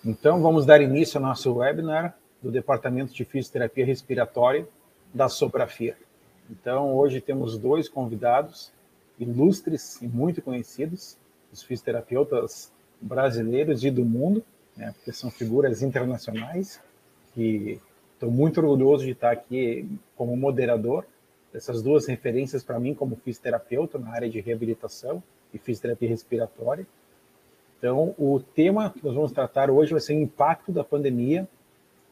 Então, vamos dar início ao nosso webinar do Departamento de Fisioterapia Respiratória da Soprafir. Então, hoje temos dois convidados ilustres e muito conhecidos, os fisioterapeutas brasileiros e do mundo, né, porque são figuras internacionais, que estou muito orgulhoso de estar aqui como moderador dessas duas referências para mim como fisioterapeuta na área de reabilitação e fisioterapia respiratória. Então, o tema que nós vamos tratar hoje vai ser o impacto da pandemia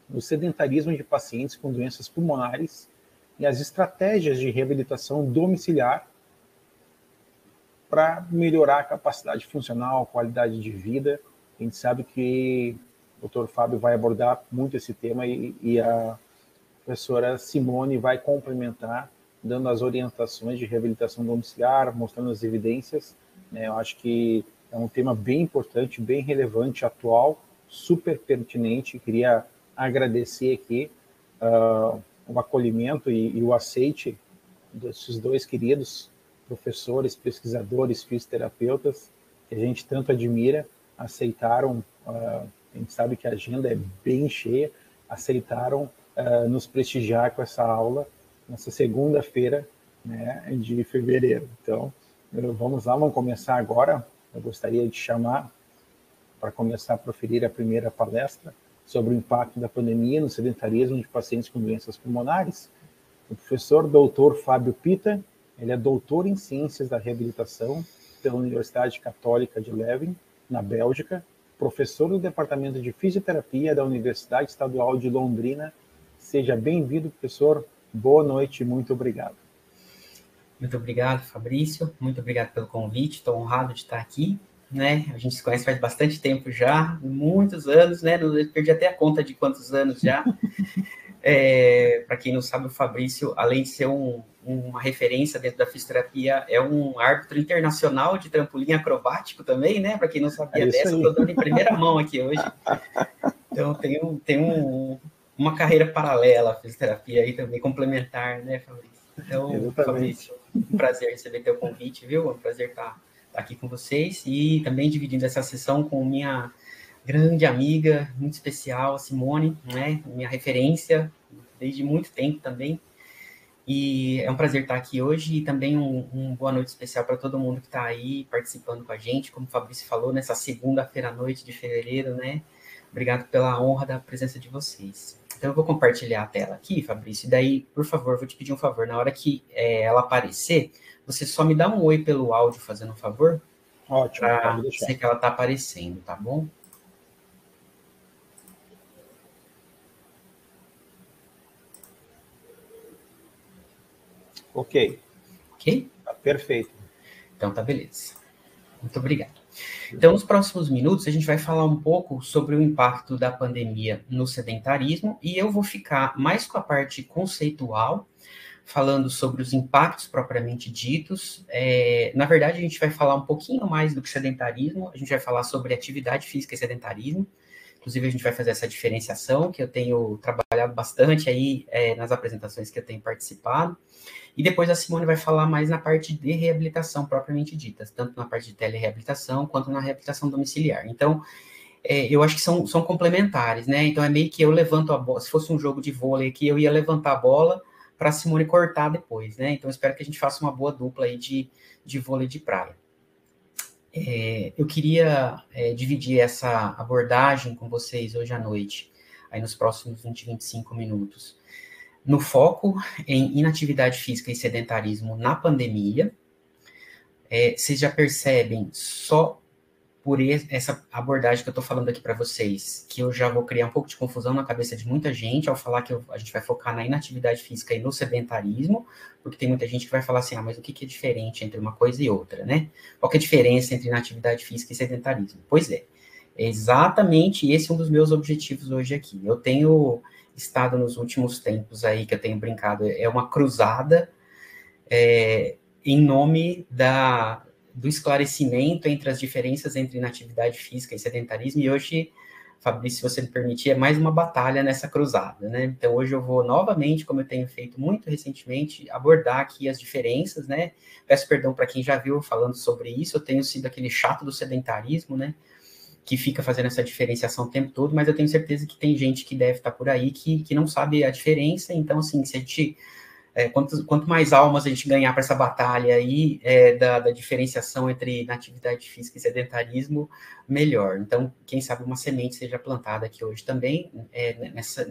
no sedentarismo de pacientes com doenças pulmonares e as estratégias de reabilitação domiciliar para melhorar a capacidade funcional, a qualidade de vida. A gente sabe que o Dr. Fábio vai abordar muito esse tema e a professora Simone vai complementar, dando as orientações de reabilitação domiciliar, mostrando as evidências, né? Eu acho que é um tema bem importante, bem relevante, atual, super pertinente. Queria agradecer aqui o acolhimento e o aceite desses dois queridos professores, pesquisadores, fisioterapeutas, que a gente tanto admira, aceitaram, a gente sabe que a agenda é bem cheia, aceitaram nos prestigiar com essa aula nessa segunda-feira, né, de fevereiro. Então, vamos lá, vamos começar agora. Eu gostaria de chamar, para começar a proferir a primeira palestra sobre o impacto da pandemia no sedentarismo de pacientes com doenças pulmonares, o professor Dr. Fábio Pita. Ele é doutor em Ciências da Reabilitação pela Universidade Católica de Leuven, na Bélgica, professor do Departamento de Fisioterapia da Universidade Estadual de Londrina. Seja bem-vindo, professor. Boa noite e muito obrigado. Muito obrigado, Fabrício. Muito obrigado pelo convite. Estou honrado de estar aqui, né? A gente se conhece faz bastante tempo já, muitos anos, né? Eu perdi até a conta de quantos anos já. Para quem não sabe, o Fabrício, além de ser uma referência dentro da fisioterapia, é um árbitro internacional de trampolim acrobático também, né? Para quem não sabia dessa, estou dando em primeira mão aqui hoje. Então, tem uma carreira paralela à fisioterapia aí também, complementar, né, Fabrício? Então, exatamente. Fabrício, um prazer receber teu convite, viu? É um prazer estar aqui com vocês e também dividindo essa sessão com minha grande amiga, muito especial, a Simone, né? Minha referência desde muito tempo também. E é um prazer estar aqui hoje e também um boa noite especial para todo mundo que está aí participando com a gente, como o Fabrício falou, nessa segunda-feira à noite de fevereiro, né? Obrigado pela honra da presença de vocês. Então, eu vou compartilhar a tela aqui, Fabrício, e daí, por favor, vou te pedir um favor. Na hora que ela aparecer, você só me dá um oi pelo áudio, fazendo um favor? Ótimo, pode deixar. Sei que ela está aparecendo, tá bom? Ok. Ok? Tá perfeito. Então, tá beleza. Muito obrigado. Então, nos próximos minutos, a gente vai falar um pouco sobre o impacto da pandemia no sedentarismo e eu vou ficar mais com a parte conceitual, falando sobre os impactos propriamente ditos. Na verdade, a gente vai falar um pouquinho mais do que sedentarismo, a gente vai falar sobre atividade física e sedentarismo. Inclusive, a gente vai fazer essa diferenciação, que eu tenho trabalhado bastante aí nas apresentações que eu tenho participado. E depois a Simone vai falar mais na parte de reabilitação propriamente dita, tanto na parte de telereabilitação quanto na reabilitação domiciliar. Então, eu acho que são complementares, né? Então, é meio que eu levanto a bola, se fosse um jogo de vôlei aqui, eu ia levantar a bola para a Simone cortar depois, né? Então, espero que a gente faça uma boa dupla aí de vôlei de praia. Eu queria dividir essa abordagem com vocês hoje à noite, aí nos próximos 20, 25 minutos, no foco em inatividade física e sedentarismo na pandemia. Vocês já percebem, só por essa abordagem que eu estou falando aqui para vocês, que eu já vou criar um pouco de confusão na cabeça de muita gente ao falar que a gente vai focar na inatividade física e no sedentarismo, porque tem muita gente que vai falar assim, mas o que é diferente entre uma coisa e outra, né? Qual que é a diferença entre inatividade física e sedentarismo? Pois é exatamente esse um dos meus objetivos hoje aqui. Eu tenho estado nos últimos tempos aí, que eu tenho brincado, é uma cruzada em nome do esclarecimento entre as diferenças entre inatividade física e sedentarismo, e hoje, Fabrício, se você me permitir, é mais uma batalha nessa cruzada, né? Então, hoje eu vou novamente, como eu tenho feito muito recentemente, abordar aqui as diferenças, né? Peço perdão para quem já viu falando sobre isso, eu tenho sido aquele chato do sedentarismo, né? que fica fazendo essa diferenciação o tempo todo, mas eu tenho certeza que tem gente que deve estar por aí que não sabe a diferença. Então, assim, se a gente quanto mais almas a gente ganhar para essa batalha aí da diferenciação entre inatividade física e sedentarismo, melhor. Então, quem sabe uma semente seja plantada aqui hoje também,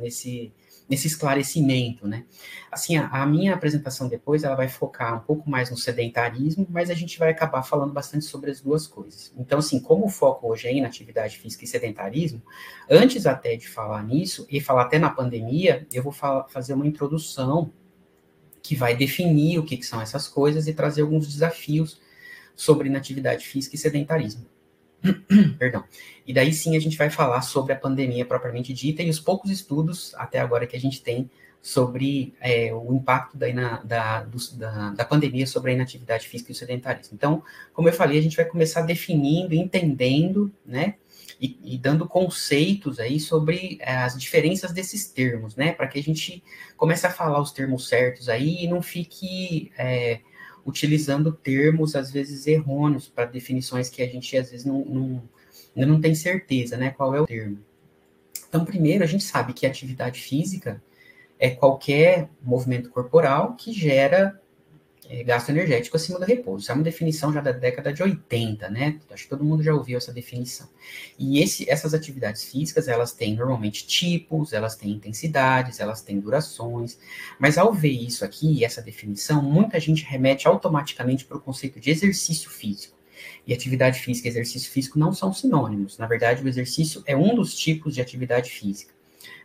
nesse esclarecimento, né? Assim, a minha apresentação depois, ela vai focar um pouco mais no sedentarismo, mas a gente vai acabar falando bastante sobre as duas coisas. Então, assim, como o foco hoje é inatividade física e sedentarismo, antes até de falar nisso, e falar até na pandemia, eu vou fazer uma introdução que vai definir o que são essas coisas e trazer alguns desafios sobre inatividade física e sedentarismo. Perdão. E daí sim a gente vai falar sobre a pandemia propriamente dita e os poucos estudos até agora que a gente tem sobre o impacto da pandemia sobre a inatividade física e o sedentarismo. Então, como eu falei, a gente vai começar definindo, entendendo, né, e dando conceitos aí sobre as diferenças desses termos, né, para que a gente comece a falar os termos certos aí e não fique utilizando termos, às vezes, errôneos para definições que a gente, às vezes, não tem certeza, né, qual é o termo. Então, primeiro, a gente sabe que atividade física é qualquer movimento corporal que gera gasto energético acima do repouso. Isso é uma definição já da década de 80, né? Acho que todo mundo já ouviu essa definição. E essas atividades físicas, elas têm normalmente tipos, elas têm intensidades, elas têm durações, mas ao ver isso aqui, essa definição, muita gente remete automaticamente para o conceito de exercício físico. E atividade física e exercício físico não são sinônimos. Na verdade, o exercício é um dos tipos de atividade física.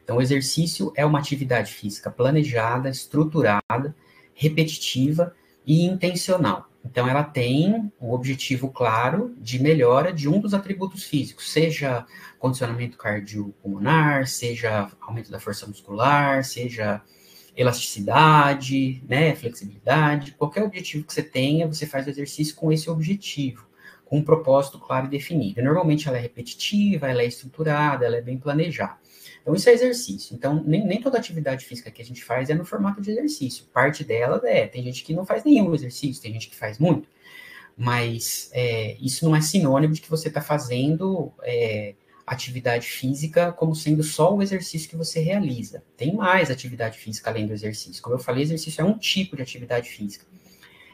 Então, o exercício é uma atividade física planejada, estruturada, repetitiva e intencional. Então, ela tem um objetivo claro de melhora de um dos atributos físicos, seja condicionamento cardiopulmonar, seja aumento da força muscular, seja elasticidade, né, flexibilidade, qualquer objetivo que você tenha, você faz o exercício com esse objetivo, com um propósito claro e definido. E, normalmente ela é repetitiva, ela é estruturada, ela é bem planejada. Então, isso é exercício. Então, nem toda atividade física que a gente faz é no formato de exercício. Parte dela tem gente que não faz nenhum exercício, tem gente que faz muito, mas isso não é sinônimo de que você está fazendo atividade física como sendo só o exercício que você realiza. Tem mais atividade física além do exercício. Como eu falei, exercício é um tipo de atividade física.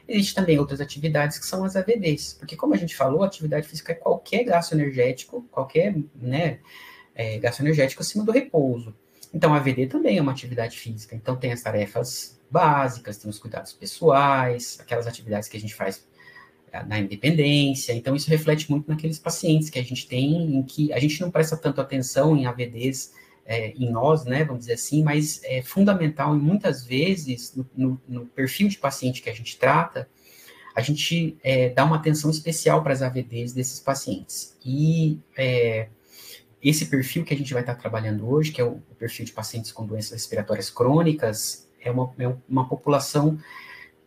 Existem também outras atividades que são as AVDs, porque como a gente falou, atividade física é qualquer gasto energético, qualquer, né, gasto energético acima do repouso. Então, a AVD também é uma atividade física. Então, tem as tarefas básicas, tem os cuidados pessoais, aquelas atividades que a gente faz na independência. Então, isso reflete muito naqueles pacientes que a gente tem, em que a gente não presta tanto atenção em AVDs em nós, né, vamos dizer assim, mas é fundamental e muitas vezes no perfil de paciente que a gente trata, a gente dá uma atenção especial para as AVDs desses pacientes. E esse perfil que a gente vai estar trabalhando hoje, que é o perfil de pacientes com doenças respiratórias crônicas, é uma população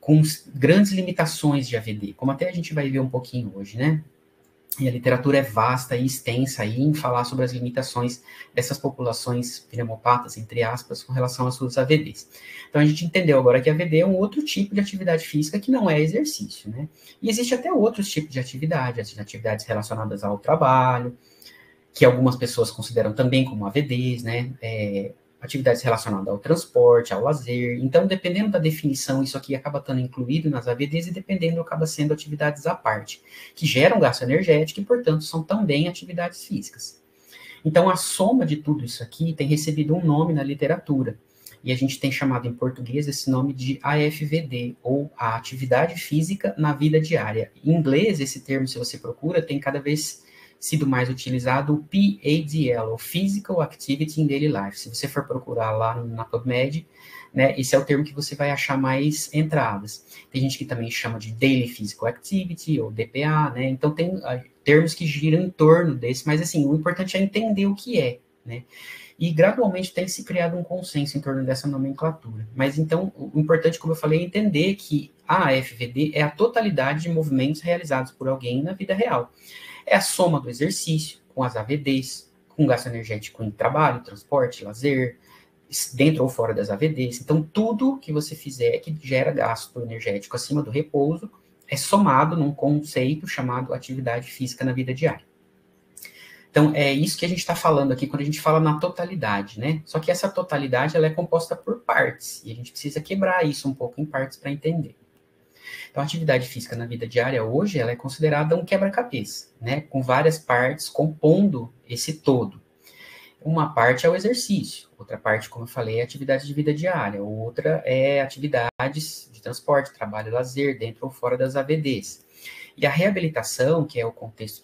com grandes limitações de AVD, como até a gente vai ver um pouquinho hoje, né? E a literatura é vasta e extensa aí em falar sobre as limitações dessas populações pneumopatas, entre aspas, com relação às suas AVDs. Então, a gente entendeu agora que a AVD é um outro tipo de atividade física que não é exercício, né? E existe até outros tipos de atividade, as atividades relacionadas ao trabalho, que algumas pessoas consideram também como AVDs, né? Atividades relacionadas ao transporte, ao lazer. Então, dependendo da definição, isso aqui acaba estando incluído nas AVDs e dependendo, acaba sendo atividades à parte, que geram gasto energético e, portanto, são também atividades físicas. Então, a soma de tudo isso aqui tem recebido um nome na literatura, e a gente tem chamado em português esse nome de AFVD, ou a atividade física na vida diária. Em inglês, esse termo, se você procura, tem cada vez sido mais utilizado o PADL, o Physical Activity in Daily Life. Se você for procurar lá na PubMed, né, esse é o termo que você vai achar mais entradas. Tem gente que também chama de Daily Physical Activity, ou DPA, né, então tem termos que giram em torno desse, mas assim, o importante é entender o que é, né, e gradualmente tem se criado um consenso em torno dessa nomenclatura. Mas então, o importante, como eu falei, é entender que a AFVD é a totalidade de movimentos realizados por alguém na vida real. É a soma do exercício com as AVDs, com gasto energético em trabalho, transporte, lazer, dentro ou fora das AVDs. Então, tudo que você fizer que gera gasto energético acima do repouso é somado num conceito chamado atividade física na vida diária. Então, é isso que a gente está falando aqui quando a gente fala na totalidade, né? Só que essa totalidade, ela é composta por partes, e a gente precisa quebrar isso um pouco em partes para entender. Então, a atividade física na vida diária hoje, ela é considerada um quebra-cabeça, né? Com várias partes compondo esse todo. Uma parte é o exercício, outra parte, como eu falei, é a atividade de vida diária, outra é atividades de transporte, trabalho e lazer, dentro ou fora das AVDs. E a reabilitação, que é o contexto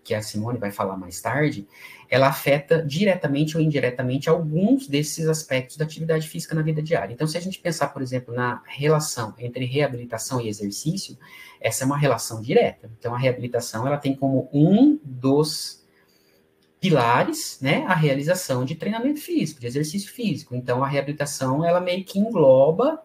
que a Simone vai falar mais tarde, ela afeta diretamente ou indiretamente alguns desses aspectos da atividade física na vida diária. Então, se a gente pensar, por exemplo, na relação entre reabilitação e exercício, essa é uma relação direta. Então, a reabilitação, ela tem como um dos pilares, né, a realização de treinamento físico, de exercício físico. Então, a reabilitação, ela meio que engloba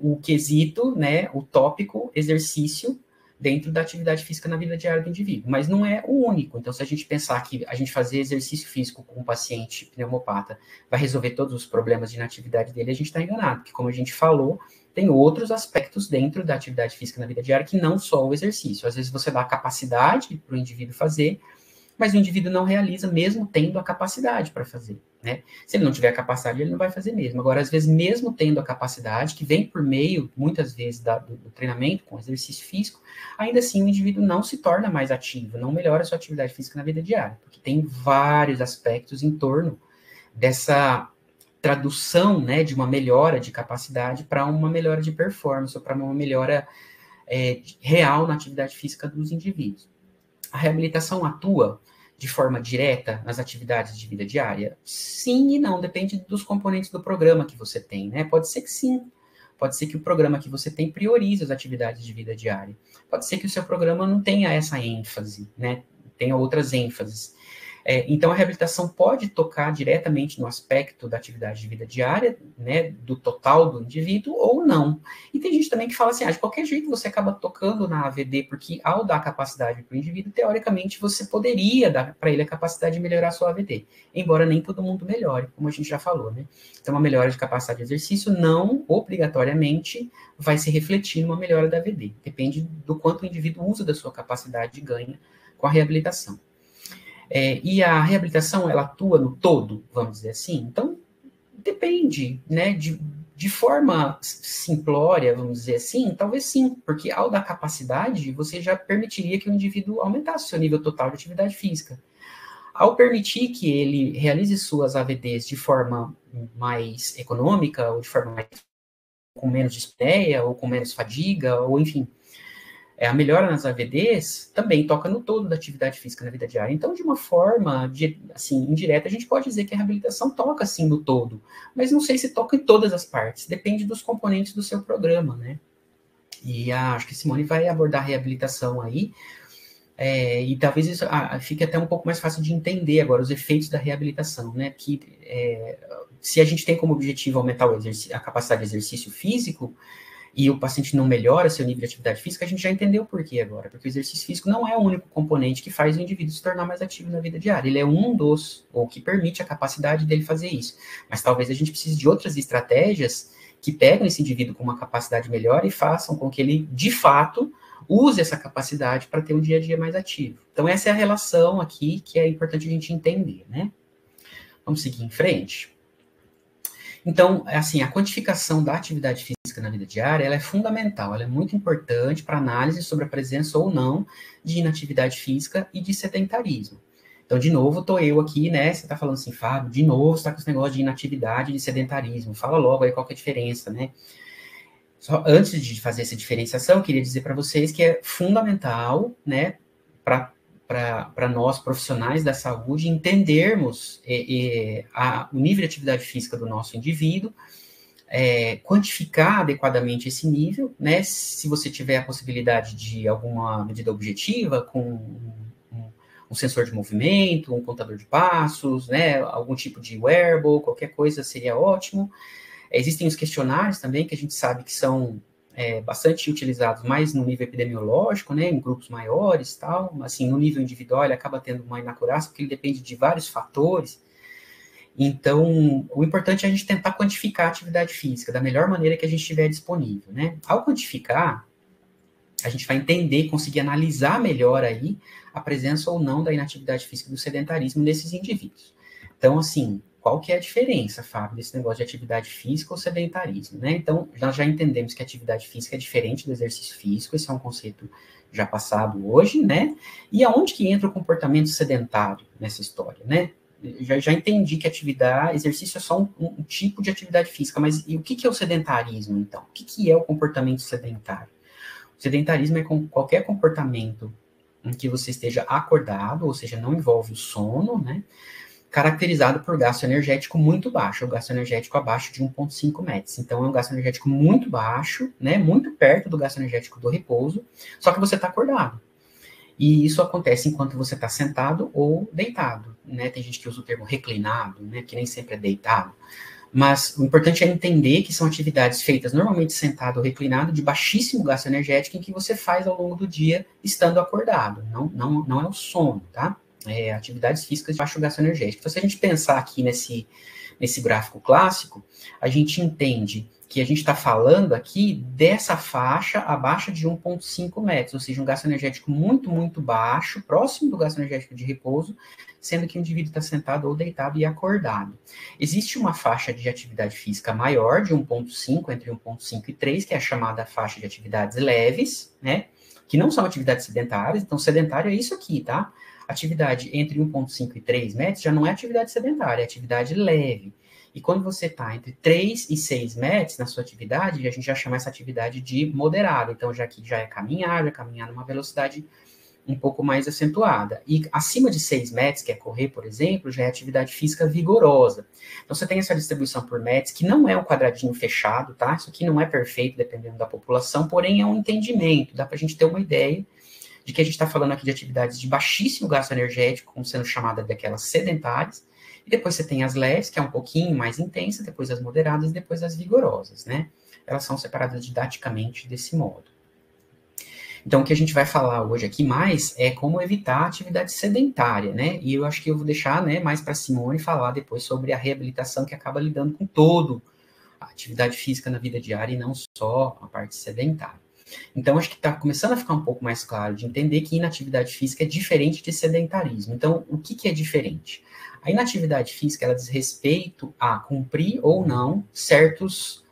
o quesito, né, o tópico exercício dentro da atividade física na vida diária do indivíduo, mas não é o único. Então, se a gente pensar que a gente fazer exercício físico com um paciente pneumopata vai resolver todos os problemas de inatividade dele, a gente está enganado, porque como a gente falou, tem outros aspectos dentro da atividade física na vida diária que não só o exercício. Às vezes você dá a capacidade para o indivíduo fazer, mas o indivíduo não realiza mesmo tendo a capacidade para fazer, né? Se ele não tiver a capacidade, ele não vai fazer mesmo. Agora, às vezes, mesmo tendo a capacidade, que vem por meio, muitas vezes, do treinamento com exercício físico, ainda assim o indivíduo não se torna mais ativo, não melhora a sua atividade física na vida diária, porque tem vários aspectos em torno dessa tradução, né, de uma melhora de capacidade para uma melhora de performance, ou para uma melhora real na atividade física dos indivíduos. A reabilitação atua de forma direta nas atividades de vida diária? Sim e não, depende dos componentes do programa que você tem, né? Pode ser que sim, pode ser que o programa que você tem priorize as atividades de vida diária. Pode ser que o seu programa não tenha essa ênfase, né? Tenha outras ênfases. Então, a reabilitação pode tocar diretamente no aspecto da atividade de vida diária, né, do total do indivíduo, ou não. E tem gente também que fala assim, de qualquer jeito você acaba tocando na AVD, porque ao dar capacidade para o indivíduo, teoricamente, você poderia dar para ele a capacidade de melhorar a sua AVD, embora nem todo mundo melhore, como a gente já falou, né? Então, uma melhora de capacidade de exercício não, obrigatoriamente, vai se refletir numa melhora da AVD. Depende do quanto o indivíduo usa da sua capacidade e ganha com a reabilitação. E a reabilitação, ela atua no todo, vamos dizer assim? Então, depende, né, de forma simplória, vamos dizer assim, talvez sim, porque ao dar capacidade, você já permitiria que o indivíduo aumentasse o seu nível total de atividade física. Ao permitir que ele realize suas AVDs de forma mais econômica, ou de forma mais, com menos dispneia, ou com menos fadiga, ou enfim, a melhora nas AVDs também toca no todo da atividade física na vida diária. Então, de uma forma assim, indireta, a gente pode dizer que a reabilitação toca, sim, no todo, mas não sei se toca em todas as partes, depende dos componentes do seu programa, né? E acho que a Simone vai abordar a reabilitação aí, e talvez isso fique até um pouco mais fácil de entender agora os efeitos da reabilitação, né? Que se a gente tem como objetivo aumentar a capacidade de exercício físico, e o paciente não melhora seu nível de atividade física, a gente já entendeu por quê agora, porque o exercício físico não é o único componente que faz o indivíduo se tornar mais ativo na vida diária, ele é um dos, ou que permite a capacidade dele fazer isso, mas talvez a gente precise de outras estratégias que pegam esse indivíduo com uma capacidade melhor e façam com que ele, de fato, use essa capacidade para ter um dia a dia mais ativo. Então, essa é a relação aqui que é importante a gente entender, né? Vamos seguir em frente. Então, assim, a quantificação da atividade física na vida diária, ela é fundamental, ela é muito importante para análise sobre a presença ou não de inatividade física e de sedentarismo. Então, de novo, tô eu aqui, né, você tá falando assim, Fábio, de novo você tá com esse negócio de inatividade e de sedentarismo, fala logo aí qual que é a diferença, né? Só antes de fazer essa diferenciação, eu queria dizer para vocês que é fundamental, né, para nós, profissionais da saúde, entendermos o nível de atividade física do nosso indivíduo, quantificar adequadamente esse nível, né? Se você tiver a possibilidade de alguma medida objetiva, com um sensor de movimento, um contador de passos, né? Algum tipo de wearable, qualquer coisa seria ótimo. Existem os questionários também, que a gente sabe que são bastante utilizados mais no nível epidemiológico, né, em grupos maiores e tal, assim, no nível individual ele acaba tendo uma inacurácia, porque ele depende de vários fatores. Então, o importante é a gente tentar quantificar a atividade física da melhor maneira que a gente tiver disponível, né. Ao quantificar, a gente vai entender e conseguir analisar melhor aí a presença ou não da inatividade física e do sedentarismo nesses indivíduos. Então, assim, qual que é a diferença, Fábio, desse negócio de atividade física ou sedentarismo, né? Então, nós já entendemos que a atividade física é diferente do exercício físico, esse é um conceito já passado hoje, né? E aonde que entra o comportamento sedentário nessa história, né? Já entendi que exercício é só um tipo de atividade física, mas e o que é o sedentarismo, então? O que é o comportamento sedentário? O sedentarismo é qualquer comportamento em que você esteja acordado, ou seja, não envolve o sono, né? Caracterizado por gasto energético muito baixo, o gasto energético abaixo de 1,5 metros. Então, é um gasto energético muito baixo, né? Muito perto do gasto energético do repouso, só que você está acordado. E isso acontece enquanto você está sentado ou deitado, né? Tem gente que usa o termo reclinado, né? Que nem sempre é deitado. Mas o importante é entender que são atividades feitas normalmente sentado ou reclinado, de baixíssimo gasto energético, em que você faz ao longo do dia estando acordado. Não é o sono, tá? É atividades físicas de baixo gasto energético. Então, se a gente pensar aqui nesse gráfico clássico, a gente entende que a gente está falando aqui dessa faixa abaixo de 1,5 metros, ou seja, um gasto energético muito, muito baixo, próximo do gasto energético de repouso, sendo que o indivíduo está sentado ou deitado e acordado. Existe uma faixa de atividade física maior, de 1,5, entre 1,5 e 3, que é a chamada faixa de atividades leves, né? Que não são atividades sedentárias. Então, sedentário é isso aqui, tá? Atividade entre 1,5 e 3 metros já não é atividade sedentária, é atividade leve. E quando você está entre 3 e 6 metros na sua atividade, a gente já chama essa atividade de moderada. Então, já que já é caminhar numa velocidade um pouco mais acentuada. E acima de 6 metros, que é correr, por exemplo, já é atividade física vigorosa. Então, você tem essa distribuição por metros, que não é um quadradinho fechado, tá? Isso aqui não é perfeito, dependendo da população, porém é um entendimento, dá para a gente ter uma ideia de que a gente está falando aqui de atividades de baixíssimo gasto energético, como sendo chamada daquelas sedentárias, e depois você tem as leves, que é um pouquinho mais intensa, depois as moderadas e depois as vigorosas, né? Elas são separadas didaticamente desse modo. Então, o que a gente vai falar hoje aqui mais é como evitar a atividade sedentária, né? E eu acho que eu vou deixar, né, mais para Simone falar depois sobre a reabilitação, que acaba lidando com todo a atividade física na vida diária e não só a parte sedentária. Então, acho que está começando a ficar um pouco mais claro de entender que inatividade física é diferente de sedentarismo. Então, o que é diferente? A inatividade física, ela diz respeito a cumprir ou não certos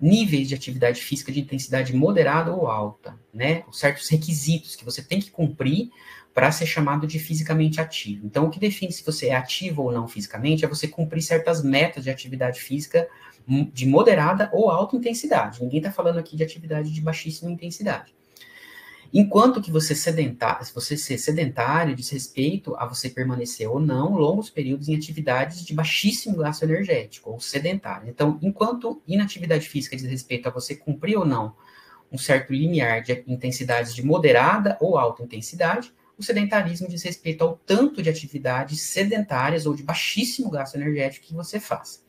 níveis de atividade física de intensidade moderada ou alta, né? Certos requisitos que você tem que cumprir para ser chamado de fisicamente ativo. Então, o que define se você é ativo ou não fisicamente é você cumprir certas metas de atividade física de moderada ou alta intensidade. Ninguém está falando aqui de atividade de baixíssima intensidade. Enquanto que você ser sedentário diz respeito a você permanecer ou não longos períodos em atividades de baixíssimo gasto energético, ou sedentário. Então, enquanto inatividade física diz respeito a você cumprir ou não um certo limiar de intensidades de moderada ou alta intensidade, o sedentarismo diz respeito ao tanto de atividades sedentárias ou de baixíssimo gasto energético que você faz.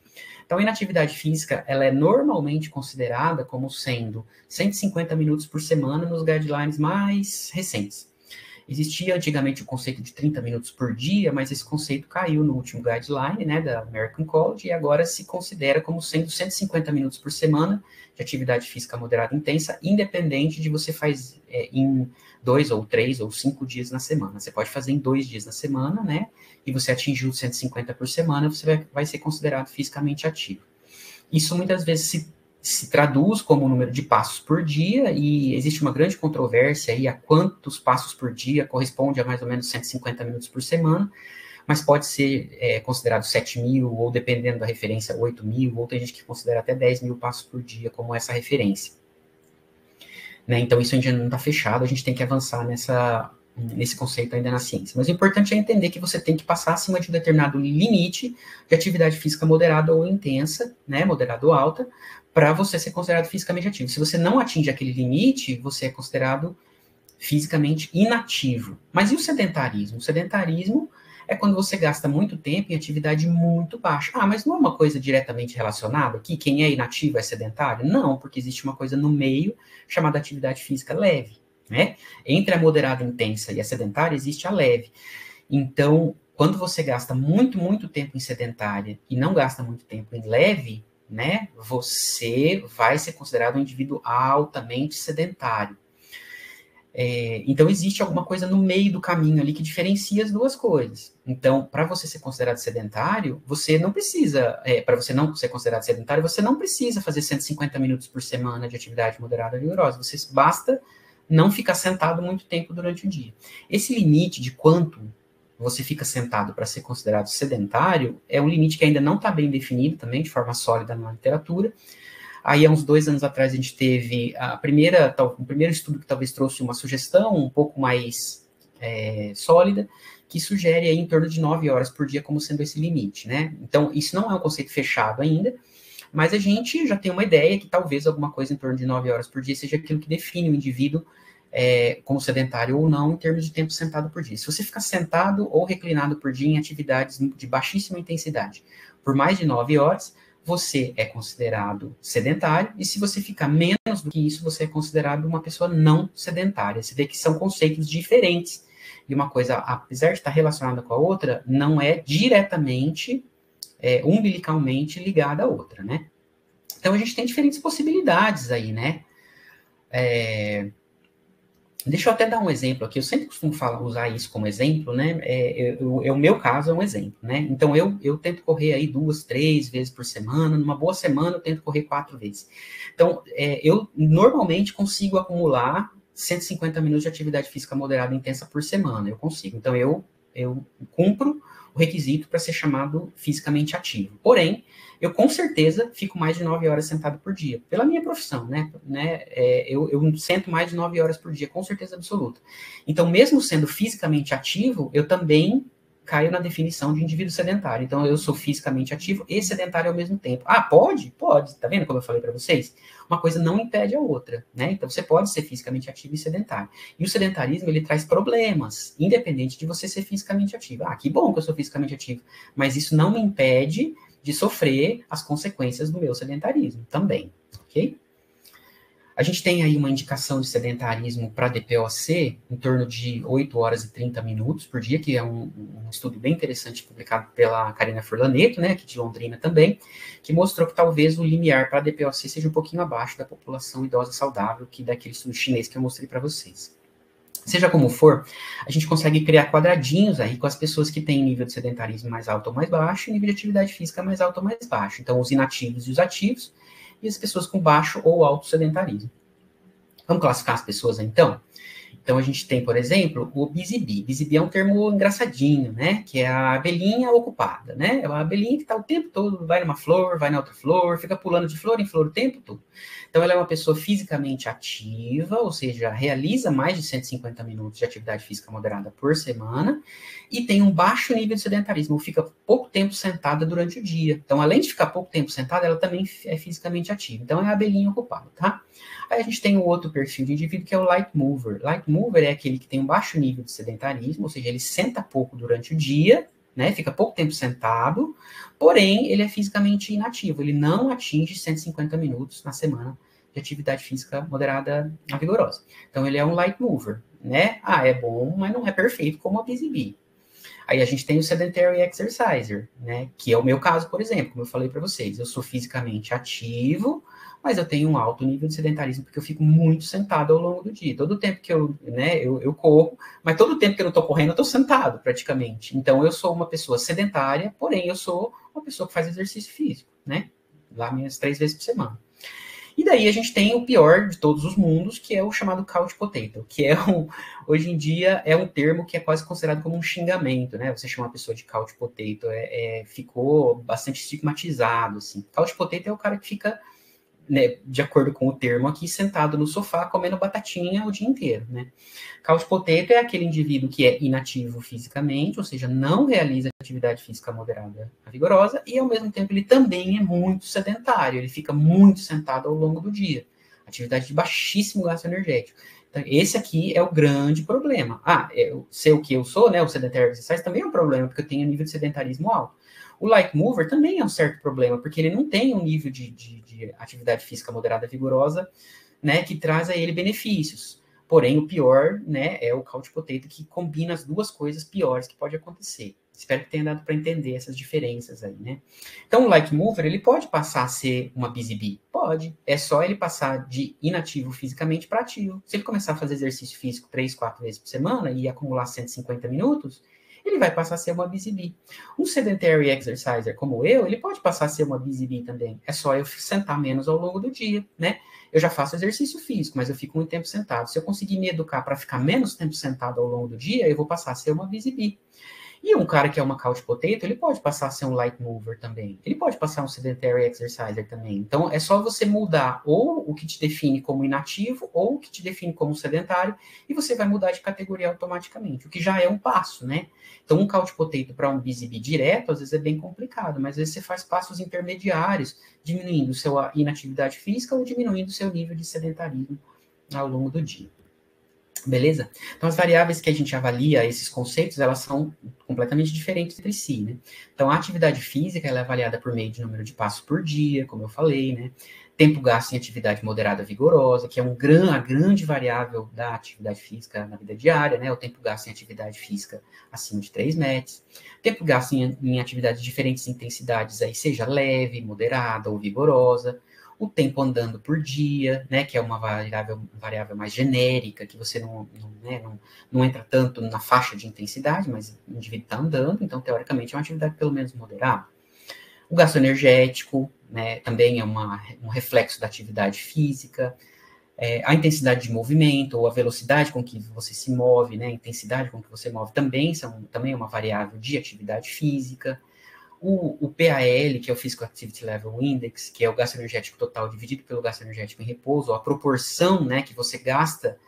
Então, a inatividade física, ela é normalmente considerada como sendo 150 minutos por semana nos guidelines mais recentes. Existia antigamente o conceito de 30 minutos por dia, mas esse conceito caiu no último guideline, né, da American College, e agora se considera como sendo 150 minutos por semana de atividade física moderada intensa, independente de você fazer em 2 ou 3 ou 5 dias na semana. Você pode fazer em 2 dias na semana, né, e você atingiu 150 por semana, você vai ser considerado fisicamente ativo. Isso muitas vezes se traduz como o número de passos por dia, e existe uma grande controvérsia aí a quantos passos por dia corresponde a mais ou menos 150 minutos por semana, mas pode ser considerado 7 mil, ou dependendo da referência, 8 mil, ou tem gente que considera até 10 mil passos por dia como essa referência. Né? Então, isso ainda não está fechado, a gente tem que avançar nesse conceito ainda na ciência. Mas o importante é entender que você tem que passar acima de um determinado limite de atividade física moderada ou intensa, né, moderada ou alta, para você ser considerado fisicamente ativo. Se você não atinge aquele limite, você é considerado fisicamente inativo. Mas e o sedentarismo? O sedentarismo é quando você gasta muito tempo em atividade muito baixa. Ah, mas não é uma coisa diretamente relacionada aqui? Quem é inativo é sedentário? Não, porque existe uma coisa no meio chamada atividade física leve, né? Entre a moderada intensa e a sedentária existe a leve. Então, quando você gasta muito, muito tempo em sedentária e não gasta muito tempo em leve, né, você vai ser considerado um indivíduo altamente sedentário. Então, existe alguma coisa no meio do caminho ali que diferencia as duas coisas. Então, para você ser considerado sedentário, você não precisa, para você não ser considerado sedentário, você não precisa fazer 150 minutos por semana de atividade moderada vigorosa. Você basta não ficar sentado muito tempo durante o dia. Esse limite de quanto você fica sentado para ser considerado sedentário é um limite que ainda não está bem definido também, de forma sólida na literatura. Aí, há uns 2 anos atrás, a gente teve o primeiro estudo que talvez trouxe uma sugestão um pouco mais sólida, que sugere aí em torno de 9 horas por dia como sendo esse limite, né? Então, isso não é um conceito fechado ainda, mas a gente já tem uma ideia que talvez alguma coisa em torno de 9 horas por dia seja aquilo que define o indivíduo como sedentário ou não, em termos de tempo sentado por dia. Se você ficar sentado ou reclinado por dia em atividades de baixíssima intensidade por mais de 9 horas, você é considerado sedentário, e se você ficar menos do que isso, você é considerado uma pessoa não sedentária. Você vê que são conceitos diferentes, e uma coisa, apesar de estar relacionada com a outra, não é diretamente, umbilicalmente ligada à outra, né? Então, a gente tem diferentes possibilidades aí, né? Deixa eu até dar um exemplo aqui, eu sempre costumo usar isso como exemplo, né? O meu caso é um exemplo, né? Então, eu tento correr aí 2, 3 vezes por semana, numa boa semana eu tento correr 4 vezes. Então, eu normalmente consigo acumular 150 minutos de atividade física moderada intensa por semana, eu consigo. Então, eu cumpro o requisito para ser chamado fisicamente ativo. Porém, eu com certeza fico mais de 9 horas sentado por dia, pela minha profissão, né? Eu sento mais de 9 horas por dia, com certeza absoluta. Então, mesmo sendo fisicamente ativo, eu também caio na definição de indivíduo sedentário. Então, eu sou fisicamente ativo e sedentário ao mesmo tempo. Ah, pode? Pode. Tá vendo como eu falei para vocês? Uma coisa não impede a outra, né? Então, você pode ser fisicamente ativo e sedentário. E o sedentarismo, ele traz problemas, independente de você ser fisicamente ativo. Ah, que bom que eu sou fisicamente ativo, mas isso não me impede de sofrer as consequências do meu sedentarismo também, ok? A gente tem aí uma indicação de sedentarismo para DPOC em torno de 8 horas e 30 minutos por dia, que é um estudo bem interessante publicado pela Karina Furlaneto, né, aqui de Londrina também, que mostrou que talvez o limiar para DPOC seja um pouquinho abaixo da população idosa saudável, que daquele estudo chinês que eu mostrei para vocês. Seja como for, a gente consegue criar quadradinhos aí com as pessoas que têm nível de sedentarismo mais alto ou mais baixo e nível de atividade física mais alto ou mais baixo. Então, os inativos e os ativos, e as pessoas com baixo ou alto sedentarismo. Vamos classificar as pessoas, então? Então, a gente tem, por exemplo, o busy bee. Busy bee é um termo engraçadinho, né? Que é a abelhinha ocupada, né? É uma abelhinha que está o tempo todo, vai numa flor, vai na outra flor, fica pulando de flor em flor o tempo todo. Então, ela é uma pessoa fisicamente ativa, ou seja, realiza mais de 150 minutos de atividade física moderada por semana e tem um baixo nível de sedentarismo, fica pouco tempo sentada durante o dia. Então, além de ficar pouco tempo sentada, ela também é fisicamente ativa. Então, é a abelhinha ocupada, tá? Aí a gente tem um outro perfil de indivíduo que é o light mover. Light mover é aquele que tem um baixo nível de sedentarismo, ou seja, ele senta pouco durante o dia, né? Fica pouco tempo sentado, porém, ele é fisicamente inativo, ele não atinge 150 minutos na semana de atividade física moderada a vigorosa. Então, ele é um light mover, né? Ah, é bom, mas não é perfeito como a busy bee. Aí a gente tem o sedentary exerciser, né? Que é o meu caso, por exemplo, como eu falei para vocês. Eu sou fisicamente ativo, mas eu tenho um alto nível de sedentarismo, porque eu fico muito sentado ao longo do dia. Todo o tempo que eu corro, mas todo o tempo que eu não estou correndo, eu estou sentado, praticamente. Então, eu sou uma pessoa sedentária, porém, eu sou uma pessoa que faz exercício físico, né? Lá minhas 3 vezes por semana. E daí a gente tem o pior de todos os mundos, que é o chamado couch potato, que hoje em dia é um termo que é quase considerado como um xingamento, né? Você chama uma pessoa de couch potato, ficou bastante estigmatizado, assim. Couch potato é o cara que fica, né, de acordo com o termo aqui, sentado no sofá comendo batatinha o dia inteiro, né? Couch potato é aquele indivíduo que é inativo fisicamente, ou seja, não realiza atividade física moderada a vigorosa, e ao mesmo tempo ele também é muito sedentário, ele fica muito sentado ao longo do dia. Atividade de baixíssimo gasto energético. Então, esse aqui é o grande problema. Ser o que eu sou, né, o sedentary exercise, também é um problema, porque eu tenho um nível de sedentarismo alto. O light mover também é um certo problema, porque ele não tem um nível de atividade física moderada vigorosa, né, que traz a ele benefícios. Porém, o pior, né, é o couch potato, que combina as duas coisas piores que pode acontecer. Espero que tenha dado para entender essas diferenças aí, né? Então, o like mover, ele pode passar a ser uma busy bee? Pode. É só ele passar de inativo fisicamente para ativo. Se ele começar a fazer exercício físico 3, 4 vezes por semana e acumular 150 minutos, ele vai passar a ser uma busy bee. Um sedentary exerciser como eu, ele pode passar a ser uma busy bee também. É só eu sentar menos ao longo do dia, né? Eu já faço exercício físico, mas eu fico muito tempo sentado. Se eu conseguir me educar para ficar menos tempo sentado ao longo do dia, eu vou passar a ser uma busy bee. E um cara que é uma couch potato, ele pode passar a ser um light mover também. Ele pode passar um sedentary exerciser também. Então, é só você mudar ou o que te define como inativo ou o que te define como sedentário e você vai mudar de categoria automaticamente, o que já é um passo, né? Então, um couch potato para um busy bee direto, às vezes é bem complicado, mas às vezes você faz passos intermediários, diminuindo sua inatividade física ou diminuindo seu nível de sedentarismo ao longo do dia. Beleza? Então, as variáveis que a gente avalia, esses conceitos, elas são completamente diferentes entre si, né? Então, a atividade física, ela é avaliada por meio de número de passos por dia, como eu falei, né? Tempo gasto em atividade moderada vigorosa, que é a grande variável da atividade física na vida diária, né? O tempo gasto em atividade física acima de 3 metros. Tempo gasto em atividades de diferentes intensidades, aí, seja leve, moderada ou vigorosa. O tempo andando por dia, né, que é uma variável mais genérica, que você não entra tanto na faixa de intensidade, mas o indivíduo está andando, então, teoricamente, é uma atividade pelo menos moderada. O gasto energético, né, também é um reflexo da atividade física. A intensidade de movimento, ou a velocidade com que você se move, né, a intensidade com que você move, também é uma variável de atividade física. O PAL, que é o Physical Activity Level Index, que é o gasto energético total dividido pelo gasto energético em repouso, a proporção, né, que você gasta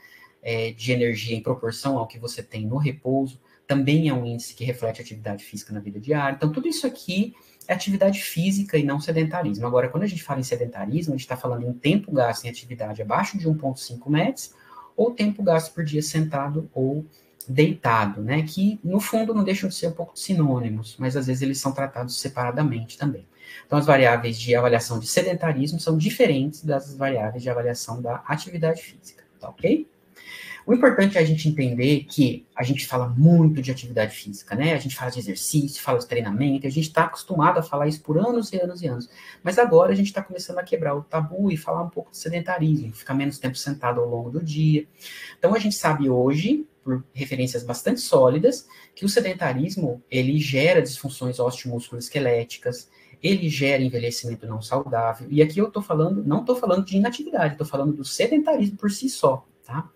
de energia em proporção ao que você tem no repouso, também é um índice que reflete a atividade física na vida diária. Então, tudo isso aqui é atividade física e não sedentarismo. Agora, quando a gente fala em sedentarismo, a gente está falando em tempo gasto em atividade abaixo de 1,5 metros, ou tempo gasto por dia sentado ou deitado, né, que no fundo não deixam de ser um pouco sinônimos, mas às vezes eles são tratados separadamente também. Então as variáveis de avaliação de sedentarismo são diferentes das variáveis de avaliação da atividade física, tá ok? O importante é a gente entender que a gente fala muito de atividade física, né? A gente fala de exercício, fala de treinamento, a gente está acostumado a falar isso por anos e anos e anos. Mas agora a gente está começando a quebrar o tabu e falar um pouco de sedentarismo, ficar menos tempo sentado ao longo do dia. Então a gente sabe hoje, por referências bastante sólidas, que o sedentarismo, ele gera disfunções osteomusculoesqueléticas, ele gera envelhecimento não saudável. E aqui eu não estou falando de inatividade, estou falando do sedentarismo por si só, tá?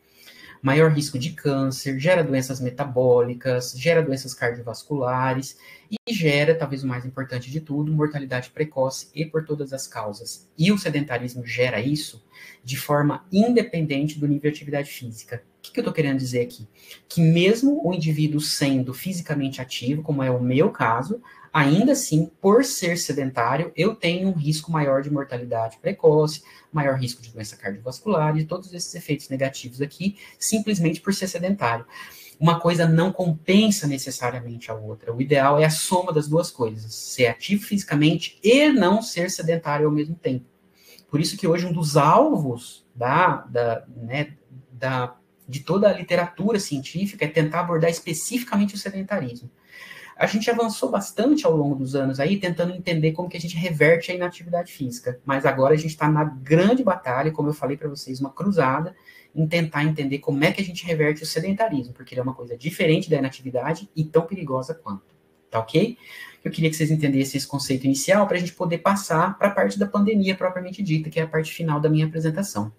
Maior risco de câncer, gera doenças metabólicas, gera doenças cardiovasculares e gera, talvez o mais importante de tudo, mortalidade precoce e por todas as causas. E o sedentarismo gera isso de forma independente do nível de atividade física. O que eu estou querendo dizer aqui? Que mesmo o indivíduo sendo fisicamente ativo, como é o meu caso, ainda assim, por ser sedentário, eu tenho um risco maior de mortalidade precoce, maior risco de doença cardiovascular e todos esses efeitos negativos aqui, simplesmente por ser sedentário. Uma coisa não compensa necessariamente a outra. O ideal é a soma das duas coisas, ser ativo fisicamente e não ser sedentário ao mesmo tempo. Por isso que hoje um dos alvos de toda a literatura científica é tentar abordar especificamente o sedentarismo. A gente avançou bastante ao longo dos anos aí, tentando entender como que a gente reverte a inatividade física. Mas agora a gente está na grande batalha, como eu falei para vocês, uma cruzada, em tentar entender como é que a gente reverte o sedentarismo, porque ele é uma coisa diferente da inatividade e tão perigosa quanto. Tá ok? Eu queria que vocês entendessem esse conceito inicial para a gente poder passar para a parte da pandemia propriamente dita, que é a parte final da minha apresentação.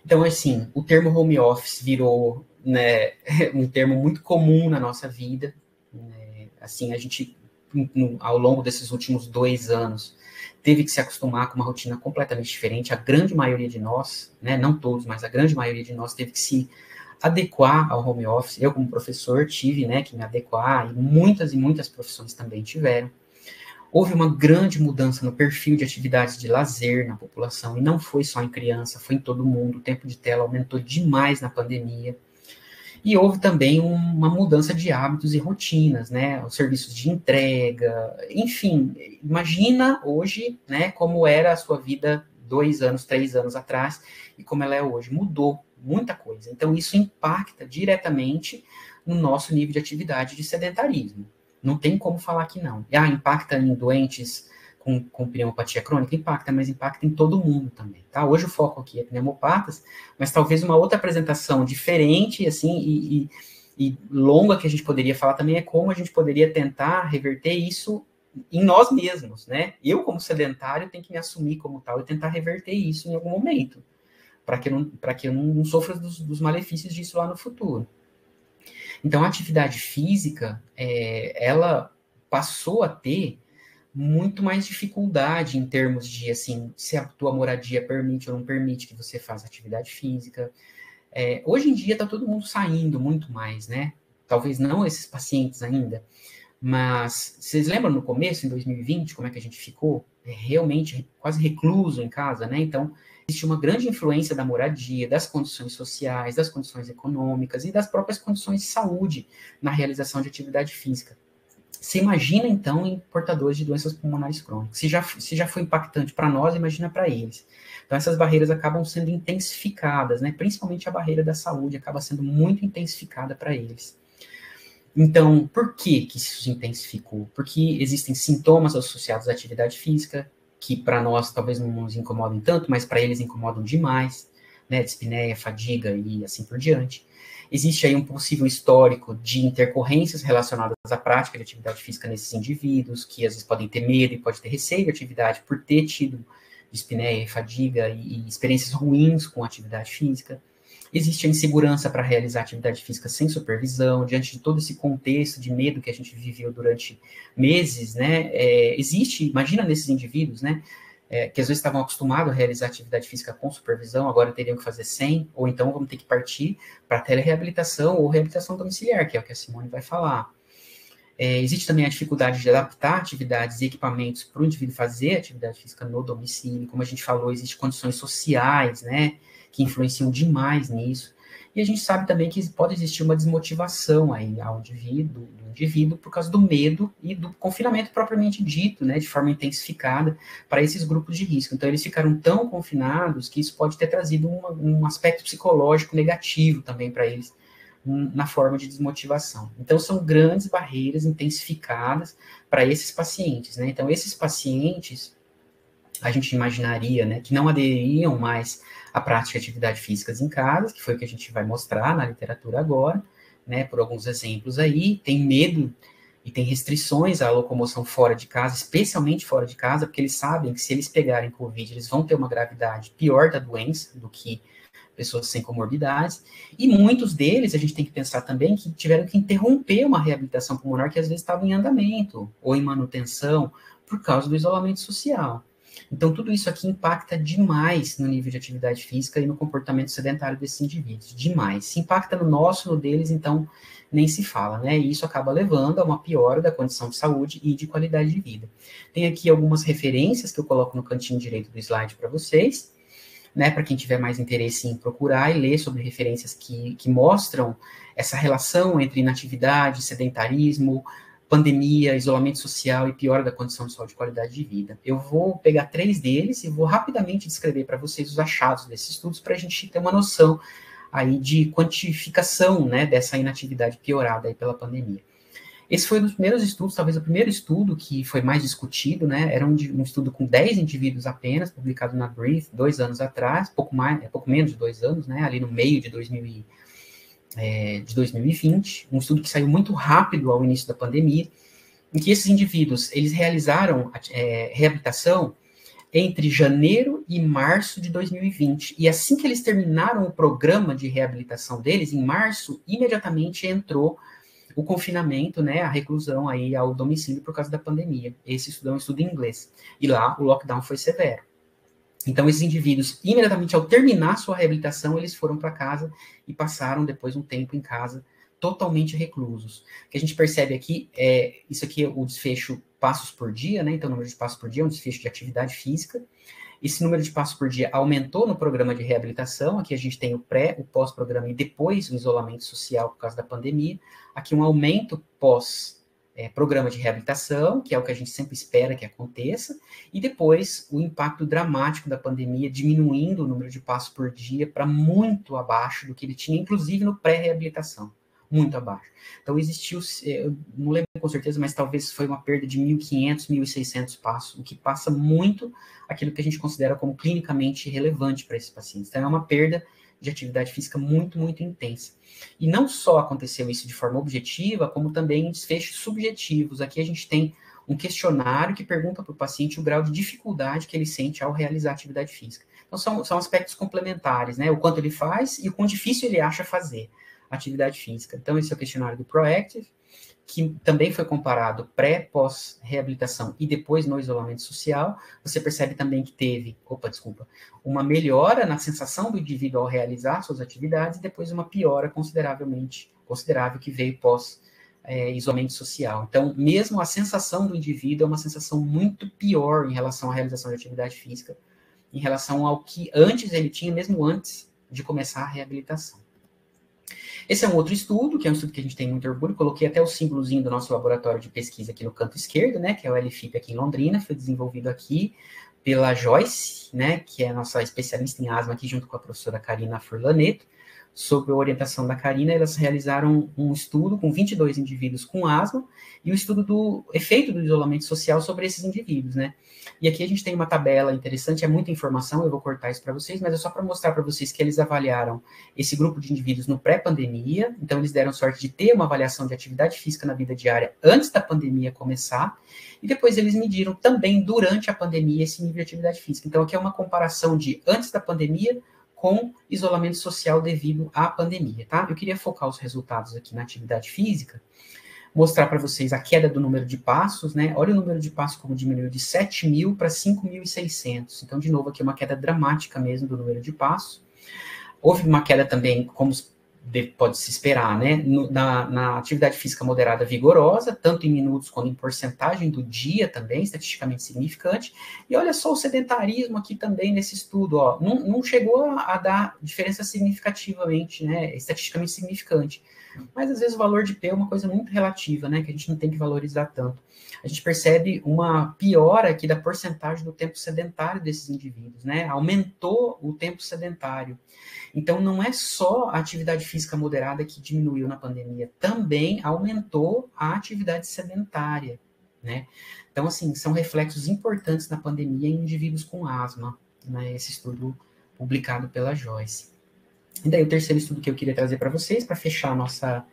Então, assim, o termo home office virou, né, um termo muito comum na nossa vida. Assim, a gente, ao longo desses últimos 2 anos, teve que se acostumar com uma rotina completamente diferente. A grande maioria de nós, né, não todos, mas a grande maioria de nós teve que se adequar ao home office. Eu, como professor, tive, né, que me adequar, e muitas profissões também tiveram. Houve uma grande mudança no perfil de atividades de lazer na população, e não foi só em criança, foi em todo mundo. O tempo de tela aumentou demais na pandemia. E houve também uma mudança de hábitos e rotinas, né? Os serviços de entrega, enfim. Imagina hoje, né, como era a sua vida 2 anos, 3 anos atrás e como ela é hoje. Mudou muita coisa. Então, isso impacta diretamente no nosso nível de atividade de sedentarismo. Não tem como falar que não. Impacta em doentes com pneumopatia crônica? Impacta, mas impacta em todo mundo também, tá? Hoje o foco aqui é pneumopatas, mas talvez uma outra apresentação diferente, assim, e longa que a gente poderia falar também é como a gente poderia tentar reverter isso em nós mesmos, né? Eu, como sedentário, tenho que me assumir como tal e tentar reverter isso em algum momento, para que eu não sofra dos malefícios disso lá no futuro. Então, a atividade física, ela passou a ter muito mais dificuldade em termos de, assim, se a tua moradia permite ou não permite que você faça atividade física. Hoje em dia está todo mundo saindo muito mais, né? Talvez não esses pacientes ainda, mas vocês lembram no começo, em 2020, como é que a gente ficou? Realmente quase recluso em casa, né? Então, existe uma grande influência da moradia, das condições sociais, das condições econômicas e das próprias condições de saúde na realização de atividade física. Você imagina, então, em portadores de doenças pulmonares crônicas. Se já foi impactante para nós, imagina para eles. Então, essas barreiras acabam sendo intensificadas, né? Principalmente a barreira da saúde acaba sendo muito intensificada para eles. Então, por que isso se intensificou? Porque existem sintomas associados à atividade física, que para nós talvez não nos incomodem tanto, mas para eles incomodam demais, né? Dispneia, fadiga e assim por diante. Existe aí um possível histórico de intercorrências relacionadas à prática de atividade física nesses indivíduos, que às vezes podem ter medo e pode ter receio de atividade por ter tido dispneia, fadiga e experiências ruins com a atividade física. Existe a insegurança para realizar atividade física sem supervisão, diante de todo esse contexto de medo que a gente viveu durante meses, né? Imagina nesses indivíduos, né? Que às vezes estavam acostumados a realizar atividade física com supervisão, agora teriam que fazer sem, ou então vamos ter que partir para telereabilitação ou reabilitação domiciliar, que é o que a Simone vai falar. Existe também a dificuldade de adaptar atividades e equipamentos para o indivíduo fazer atividade física no domicílio. Como a gente falou, existem condições sociais, né, que influenciam demais nisso. E a gente sabe também que pode existir uma desmotivação aí do indivíduo por causa do medo e do confinamento propriamente dito, né, de forma intensificada para esses grupos de risco. Então, eles ficaram tão confinados que isso pode ter trazido um aspecto psicológico negativo também para eles, na forma de desmotivação. Então, são grandes barreiras intensificadas para esses pacientes, né? Então, esses pacientes, a gente imaginaria, né, que não adeririam mais à prática de atividades físicas em casa, que foi o que a gente vai mostrar na literatura agora, né, por alguns exemplos aí, tem medo e tem restrições à locomoção fora de casa, especialmente fora de casa, porque eles sabem que se eles pegarem Covid, eles vão ter uma gravidade pior da doença do que pessoas sem comorbidades, e muitos deles, a gente tem que pensar também que tiveram que interromper uma reabilitação pulmonar que às vezes estava em andamento, ou em manutenção, por causa do isolamento social. Então, tudo isso aqui impacta demais no nível de atividade física e no comportamento sedentário desses indivíduos, demais. Se impacta no nosso, no deles, então, nem se fala, né? E isso acaba levando a uma piora da condição de saúde e de qualidade de vida. Tem aqui algumas referências que eu coloco no cantinho direito do slide para vocês, né, para quem tiver mais interesse em procurar e ler sobre referências que mostram essa relação entre inatividade, sedentarismo, pandemia, isolamento social e piora da condição de saúde e qualidade de vida. Eu vou pegar 3 deles e vou rapidamente descrever para vocês os achados desses estudos para a gente ter uma noção aí de quantificação, né, dessa inatividade piorada aí pela pandemia. Esse foi um dos primeiros estudos, talvez o primeiro estudo que foi mais discutido, né? Era um estudo com 10 indivíduos apenas, publicado na Breathe 2 anos atrás, pouco menos de 2 anos, né? Ali no meio de 2020, um estudo que saiu muito rápido ao início da pandemia, em que esses indivíduos, eles realizaram reabilitação entre janeiro e março de 2020, e assim que eles terminaram o programa de reabilitação deles, em março, imediatamente entrou o confinamento, né, a reclusão aí ao domicílio por causa da pandemia. Esse estudo é um estudo em inglês. E lá o lockdown foi severo. Então, esses indivíduos, imediatamente ao terminar sua reabilitação, eles foram para casa e passaram depois um tempo em casa totalmente reclusos. O que a gente percebe aqui isso aqui é o desfecho passos por dia, né? Então, o número de passos por dia é um desfecho de atividade física. Esse número de passos por dia aumentou no programa de reabilitação. Aqui a gente tem o pré, o pós-programa e depois o isolamento social por causa da pandemia. Aqui um aumento pós programa de reabilitação, que é o que a gente sempre espera que aconteça, e depois o impacto dramático da pandemia, diminuindo o número de passos por dia para muito abaixo do que ele tinha, inclusive no pré-reabilitação, muito abaixo. Então existiu, eu não lembro com certeza, mas talvez foi uma perda de 1.500, 1.600 passos, o que passa muito aquilo que a gente considera como clinicamente relevante para esses pacientes. Então é uma perda de atividade física muito, muito intensa. E não só aconteceu isso de forma objetiva, como também em desfechos subjetivos. Aqui a gente tem um questionário que pergunta para o paciente o grau de dificuldade que ele sente ao realizar atividade física. Então, são aspectos complementares, né? O quanto ele faz e o quão difícil ele acha fazer atividade física. Então, esse é o questionário do Proactive, que também foi comparado pré, pós-reabilitação e depois no isolamento social. Você percebe também que teve, uma melhora na sensação do indivíduo ao realizar suas atividades e depois uma piora considerável que veio pós-isolamento social. Então, mesmo a sensação do indivíduo é uma sensação muito pior em relação à realização de atividade física, em relação ao que antes ele tinha, mesmo antes de começar a reabilitação. Esse é um outro estudo, que é um estudo que a gente tem muito orgulho, coloquei até o símbolozinho do nosso laboratório de pesquisa aqui no canto esquerdo, né, que é o LFIP aqui em Londrina, foi desenvolvido aqui pela Joyce, né, que é a nossa especialista em asma aqui junto com a professora Karina Furlaneto. Sob a orientação da Karina, elas realizaram um estudo com 22 indivíduos com asma e o estudo do efeito do isolamento social sobre esses indivíduos, né? E aqui a gente tem uma tabela interessante, é muita informação, eu vou cortar isso para vocês, mas é só para mostrar para vocês que eles avaliaram esse grupo de indivíduos no pré-pandemia, então eles deram sorte de ter uma avaliação de atividade física na vida diária antes da pandemia começar, e depois eles mediram também durante a pandemia esse nível de atividade física. Então aqui é uma comparação de antes da pandemia com isolamento social devido à pandemia, tá? Eu queria focar os resultados aqui na atividade física, mostrar para vocês a queda do número de passos, né? Olha o número de passos como diminuiu de 7.000 para 5.600. Então, de novo, aqui uma queda dramática mesmo do número de passos. Houve uma queda também, como pode se esperar, né? Na atividade física moderada vigorosa, tanto em minutos quanto em porcentagem do dia também, estatisticamente significante. E olha só o sedentarismo aqui também nesse estudo, ó, não chegou a dar diferença significativamente, né? Estatisticamente significante. Mas às vezes o valor de P é uma coisa muito relativa, né? Que a gente não tem que valorizar tanto. A gente percebe uma piora aqui da porcentagem do tempo sedentário desses indivíduos, né? Aumentou o tempo sedentário. Então, não é só a atividade física moderada que diminuiu na pandemia, também aumentou a atividade sedentária, né? Então, assim, são reflexos importantes na pandemia em indivíduos com asma, né? Esse estudo publicado pela Joyce. E daí, o terceiro estudo que eu queria trazer para vocês, para fechar a nossa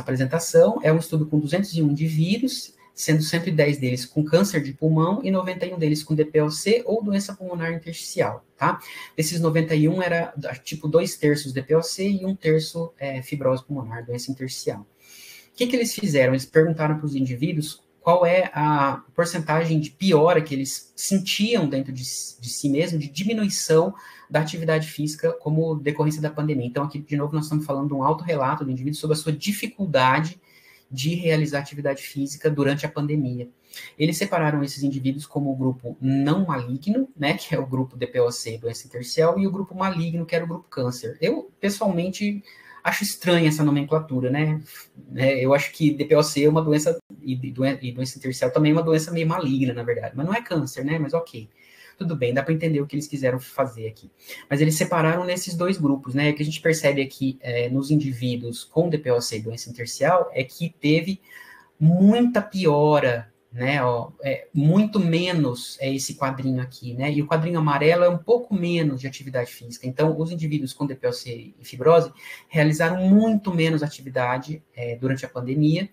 apresentação, é um estudo com 201 indivíduos, sendo 110 deles com câncer de pulmão e 91 deles com DPLC ou doença pulmonar intersticial, tá? Desses 91 era tipo 2/3 DPLC e 1/3 fibrose pulmonar, doença intersticial. O que eles fizeram? Eles perguntaram para os indivíduos qual é a porcentagem de piora que eles sentiam dentro de si mesmo, de diminuição da atividade física como decorrência da pandemia. Então, aqui, de novo, nós estamos falando de um autorrelato do indivíduo sobre a sua dificuldade de realizar atividade física durante a pandemia. Eles separaram esses indivíduos como o grupo não maligno, né, que é o grupo DPOC, doença intersticial, e o grupo maligno, que era o grupo câncer. Eu, pessoalmente, acho estranha essa nomenclatura, né? Eu acho que DPOC é uma doença, e doença intersticial também é uma doença meio maligna, na verdade. Mas não é câncer, né? Mas ok. Tudo bem, dá para entender o que eles quiseram fazer aqui. Mas eles separaram nesses dois grupos, né? O que a gente percebe aqui nos indivíduos com DPOC e doença intersticial é que teve muita piora, né? Muito menos esse quadrinho aqui, né? E o quadrinho amarelo é um pouco menos de atividade física. Então, os indivíduos com DPOC e fibrose realizaram muito menos atividade durante a pandemia,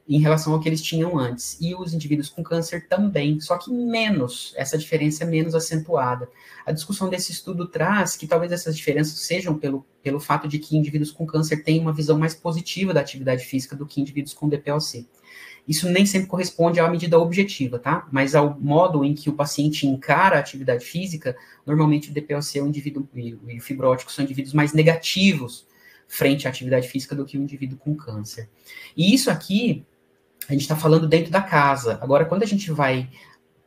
em relação ao que eles tinham antes. E os indivíduos com câncer também, só que menos, essa diferença é menos acentuada. A discussão desse estudo traz que talvez essas diferenças sejam pelo fato de que indivíduos com câncer têm uma visão mais positiva da atividade física do que indivíduos com DPLC. Isso nem sempre corresponde à medida objetiva, tá? Mas ao modo em que o paciente encara a atividade física, normalmente o DPLC e o fibrótico são indivíduos mais negativos frente à atividade física do que o indivíduo com câncer. E isso aqui, a gente está falando dentro da casa. Agora, quando a gente vai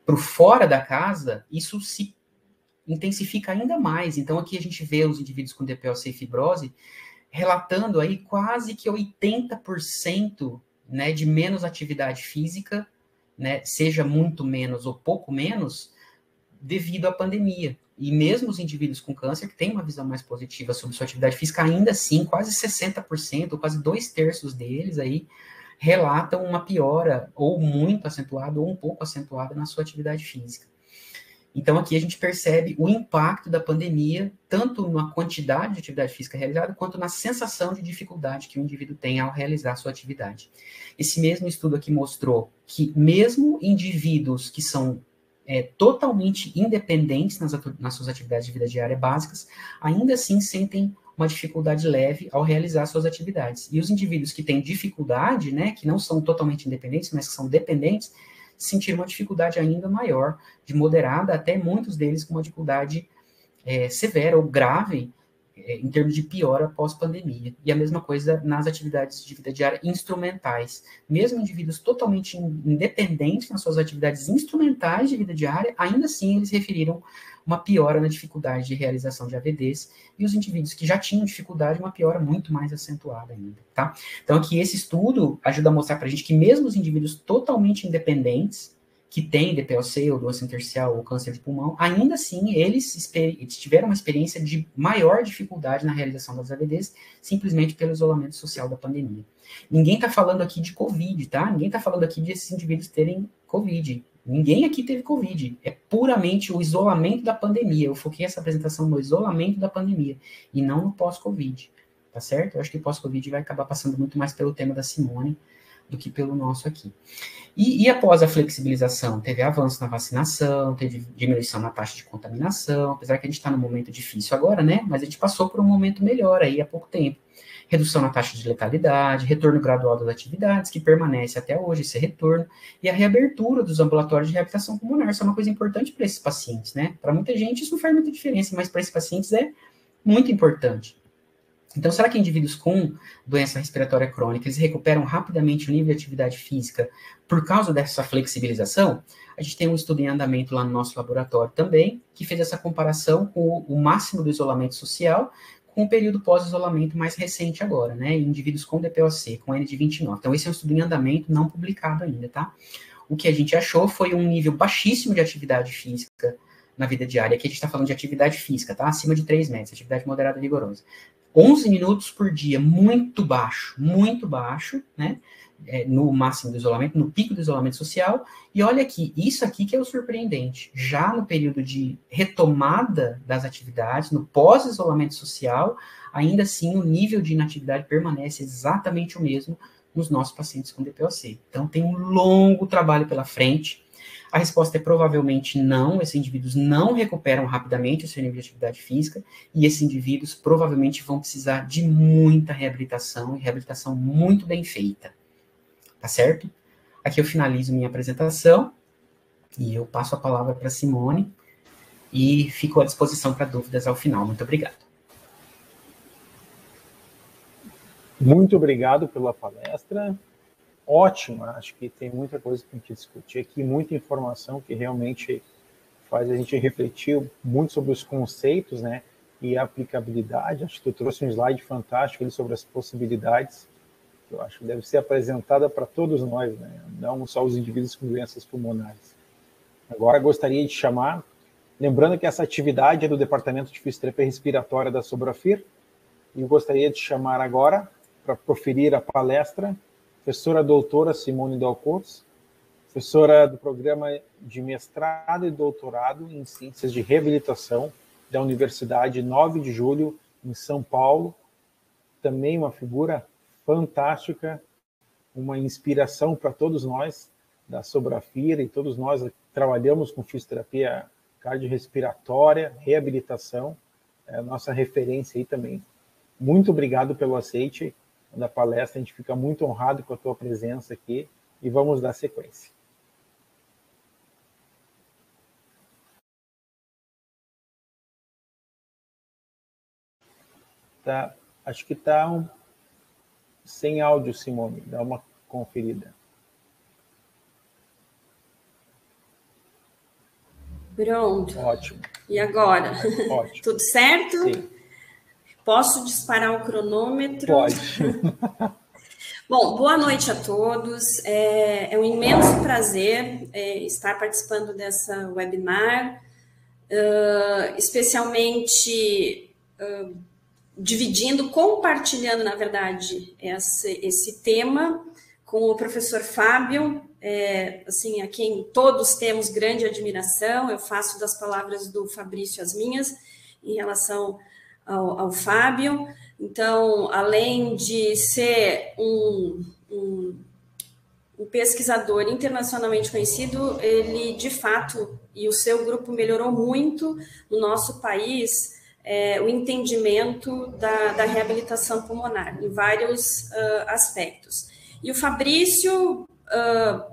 para o fora da casa, isso se intensifica ainda mais. Então, aqui a gente vê os indivíduos com DPLC e fibrose relatando aí quase que 80% né, de menos atividade física, né, seja muito menos ou pouco menos, devido à pandemia. E mesmo os indivíduos com câncer, que têm uma visão mais positiva sobre sua atividade física, ainda assim, quase 60%, quase 2/3 deles aí, relatam uma piora, ou muito acentuada, ou um pouco acentuada na sua atividade física. Então, aqui a gente percebe o impacto da pandemia, tanto na quantidade de atividade física realizada, quanto na sensação de dificuldade que o indivíduo tem ao realizar a sua atividade. Esse mesmo estudo aqui mostrou que mesmo indivíduos que são totalmente independentes nas suas atividades de vida diária básicas, ainda assim sentem uma dificuldade leve ao realizar suas atividades. E os indivíduos que têm dificuldade, né, que não são totalmente independentes, mas que são dependentes, sentiram uma dificuldade ainda maior, de moderada, até muitos deles com uma dificuldade severa ou grave, em termos de piora pós-pandemia. E a mesma coisa nas atividades de vida diária instrumentais. Mesmo indivíduos totalmente independentes nas suas atividades instrumentais de vida diária, ainda assim eles referiram uma piora na dificuldade de realização de AVDs, e os indivíduos que já tinham dificuldade, uma piora muito mais acentuada ainda, tá? Então aqui esse estudo ajuda a mostrar para a gente que mesmo os indivíduos totalmente independentes, que têm DPOC, ou doença intersticial, ou câncer de pulmão, ainda assim, eles tiveram uma experiência de maior dificuldade na realização das AVDs, simplesmente pelo isolamento social da pandemia. Ninguém está falando aqui de Covid, tá? Ninguém está falando aqui de esses indivíduos terem Covid. Ninguém aqui teve Covid. É puramente o isolamento da pandemia. Eu foquei essa apresentação no isolamento da pandemia, e não no pós-Covid, tá certo? Eu acho que pós-Covid vai acabar passando muito mais pelo tema da Simone do que pelo nosso aqui. E após a flexibilização, teve avanço na vacinação, teve diminuição na taxa de contaminação, apesar que a gente está num momento difícil agora, né? Mas a gente passou por um momento melhor aí há pouco tempo. Redução na taxa de letalidade, retorno gradual das atividades, que permanece até hoje esse retorno, e a reabertura dos ambulatórios de reabilitação pulmonar. Isso é uma coisa importante para esses pacientes, né? Para muita gente isso não faz muita diferença, mas para esses pacientes é muito importante. Então, será que indivíduos com doença respiratória crônica, eles recuperam rapidamente o nível de atividade física por causa dessa flexibilização? A gente tem um estudo em andamento lá no nosso laboratório também, que fez essa comparação com o máximo do isolamento social com o período pós-isolamento mais recente agora, né, em indivíduos com DPOC, com N de 29. Então, esse é um estudo em andamento, não publicado ainda, tá? O que a gente achou foi um nível baixíssimo de atividade física na vida diária. Aqui a gente está falando de atividade física, tá? Acima de 3 metros, atividade moderada e vigorosa. 11 minutos por dia, muito baixo, né? No máximo do isolamento, no pico do isolamento social. E olha aqui, isso aqui que é o surpreendente. Já no período de retomada das atividades, no pós-isolamento social, ainda assim o nível de inatividade permanece exatamente o mesmo nos nossos pacientes com DPOC. Então tem um longo trabalho pela frente. A resposta é provavelmente não, esses indivíduos não recuperam rapidamente o seu nível de atividade física, e esses indivíduos provavelmente vão precisar de muita reabilitação, e reabilitação muito bem feita, tá certo? Aqui eu finalizo minha apresentação, e eu passo a palavra para a Simone, e fico à disposição para dúvidas ao final. Muito obrigado. Muito obrigado pela palestra. Ótimo, acho que tem muita coisa para a gente discutir aqui, muita informação que realmente faz a gente refletir muito sobre os conceitos, né, e a aplicabilidade. Acho que tu trouxe um slide fantástico ali sobre as possibilidades, que eu acho que deve ser apresentada para todos nós, né, não só os indivíduos com doenças pulmonares. Agora gostaria de chamar, lembrando que essa atividade é do Departamento de Fisioterapia Respiratória da Sobrafir, e eu gostaria de chamar agora, para proferir a palestra, professora doutora Simone Dalcotes, professora do programa de mestrado e doutorado em Ciências de Reabilitação da Universidade 9 de Julho, em São Paulo. Também uma figura fantástica, uma inspiração para todos nós da Sobrafir, e todos nós que trabalhamos com fisioterapia cardiorrespiratória, reabilitação, é a nossa referência aí também. Muito obrigado pelo aceite da palestra, a gente fica muito honrado com a tua presença aqui, e vamos dar sequência. Tá, acho que está sem áudio, Simone, dá uma conferida. Pronto. Ótimo. E agora? Ótimo. Tudo certo? Sim. Posso disparar o cronômetro? Pode. Bom, boa noite a todos. É um imenso prazer estar participando dessa webinar, especialmente compartilhando, na verdade, esse tema com o professor Fábio, assim, a quem todos temos grande admiração. Eu faço das palavras do Fabrício as minhas em relação ao Fábio. Então, além de ser um pesquisador internacionalmente conhecido, ele, de fato, e o seu grupo melhorou muito no nosso país o entendimento da reabilitação pulmonar, em vários aspectos. E o Fabrício,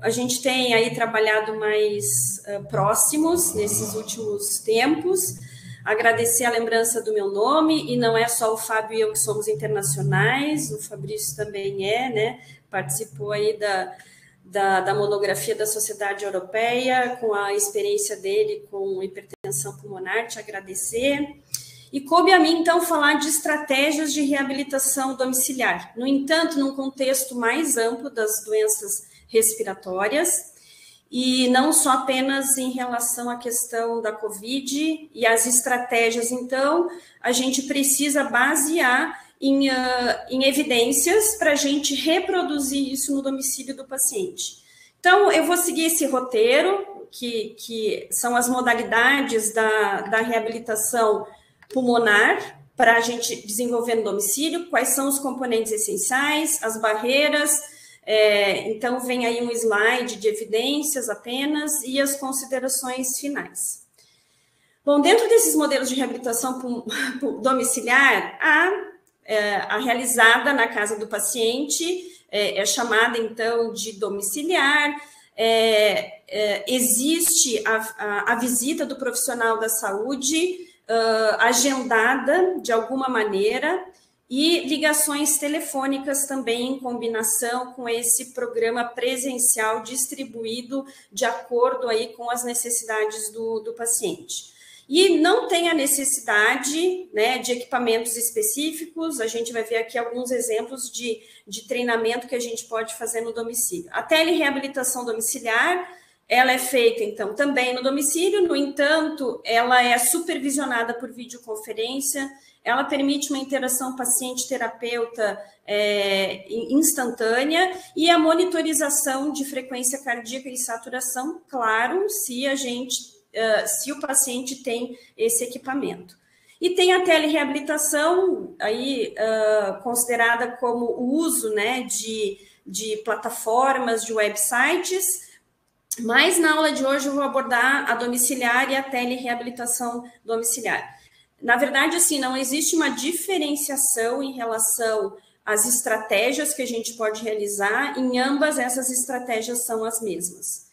a gente tem aí trabalhado mais próximos nesses últimos tempos. Agradecer a lembrança do meu nome, e não é só o Fábio e eu que somos internacionais, o Fabrício também né? Participou aí da monografia da Sociedade Europeia, com a experiência dele com hipertensão pulmonar, te agradecer. E coube a mim, então, falar de estratégias de reabilitação domiciliar, no entanto, num contexto mais amplo das doenças respiratórias, e não só apenas em relação à questão da Covid e as estratégias. Então, a gente precisa basear em evidências para a gente reproduzir isso no domicílio do paciente. Então, eu vou seguir esse roteiro, que são as modalidades da reabilitação pulmonar para a gente desenvolver no domicílio, quais são os componentes essenciais, as barreiras. Então, vem aí um slide de evidências apenas e as considerações finais. Bom, dentro desses modelos de reabilitação domiciliar, a realizada na casa do paciente é chamada, então, de domiciliar. Existe a visita do profissional da saúde agendada de alguma maneira, e ligações telefônicas também em combinação com esse programa presencial distribuído de acordo aí com as necessidades do paciente. E não tem a necessidade, né, de equipamentos específicos. A gente vai ver aqui alguns exemplos de treinamento que a gente pode fazer no domicílio. A telereabilitação domiciliar, ela é feita, então, também no domicílio. No entanto, ela é supervisionada por videoconferência. Ela permite uma interação paciente-terapeuta instantânea, e a monitorização de frequência cardíaca e saturação, claro, se o paciente tem esse equipamento. E tem a telereabilitação, aí, considerada como o uso, né, de plataformas, de websites, mas na aula de hoje eu vou abordar a domiciliar e a telereabilitação domiciliar. Na verdade, assim, não existe uma diferenciação em relação às estratégias que a gente pode realizar. Em ambas, essas estratégias são as mesmas.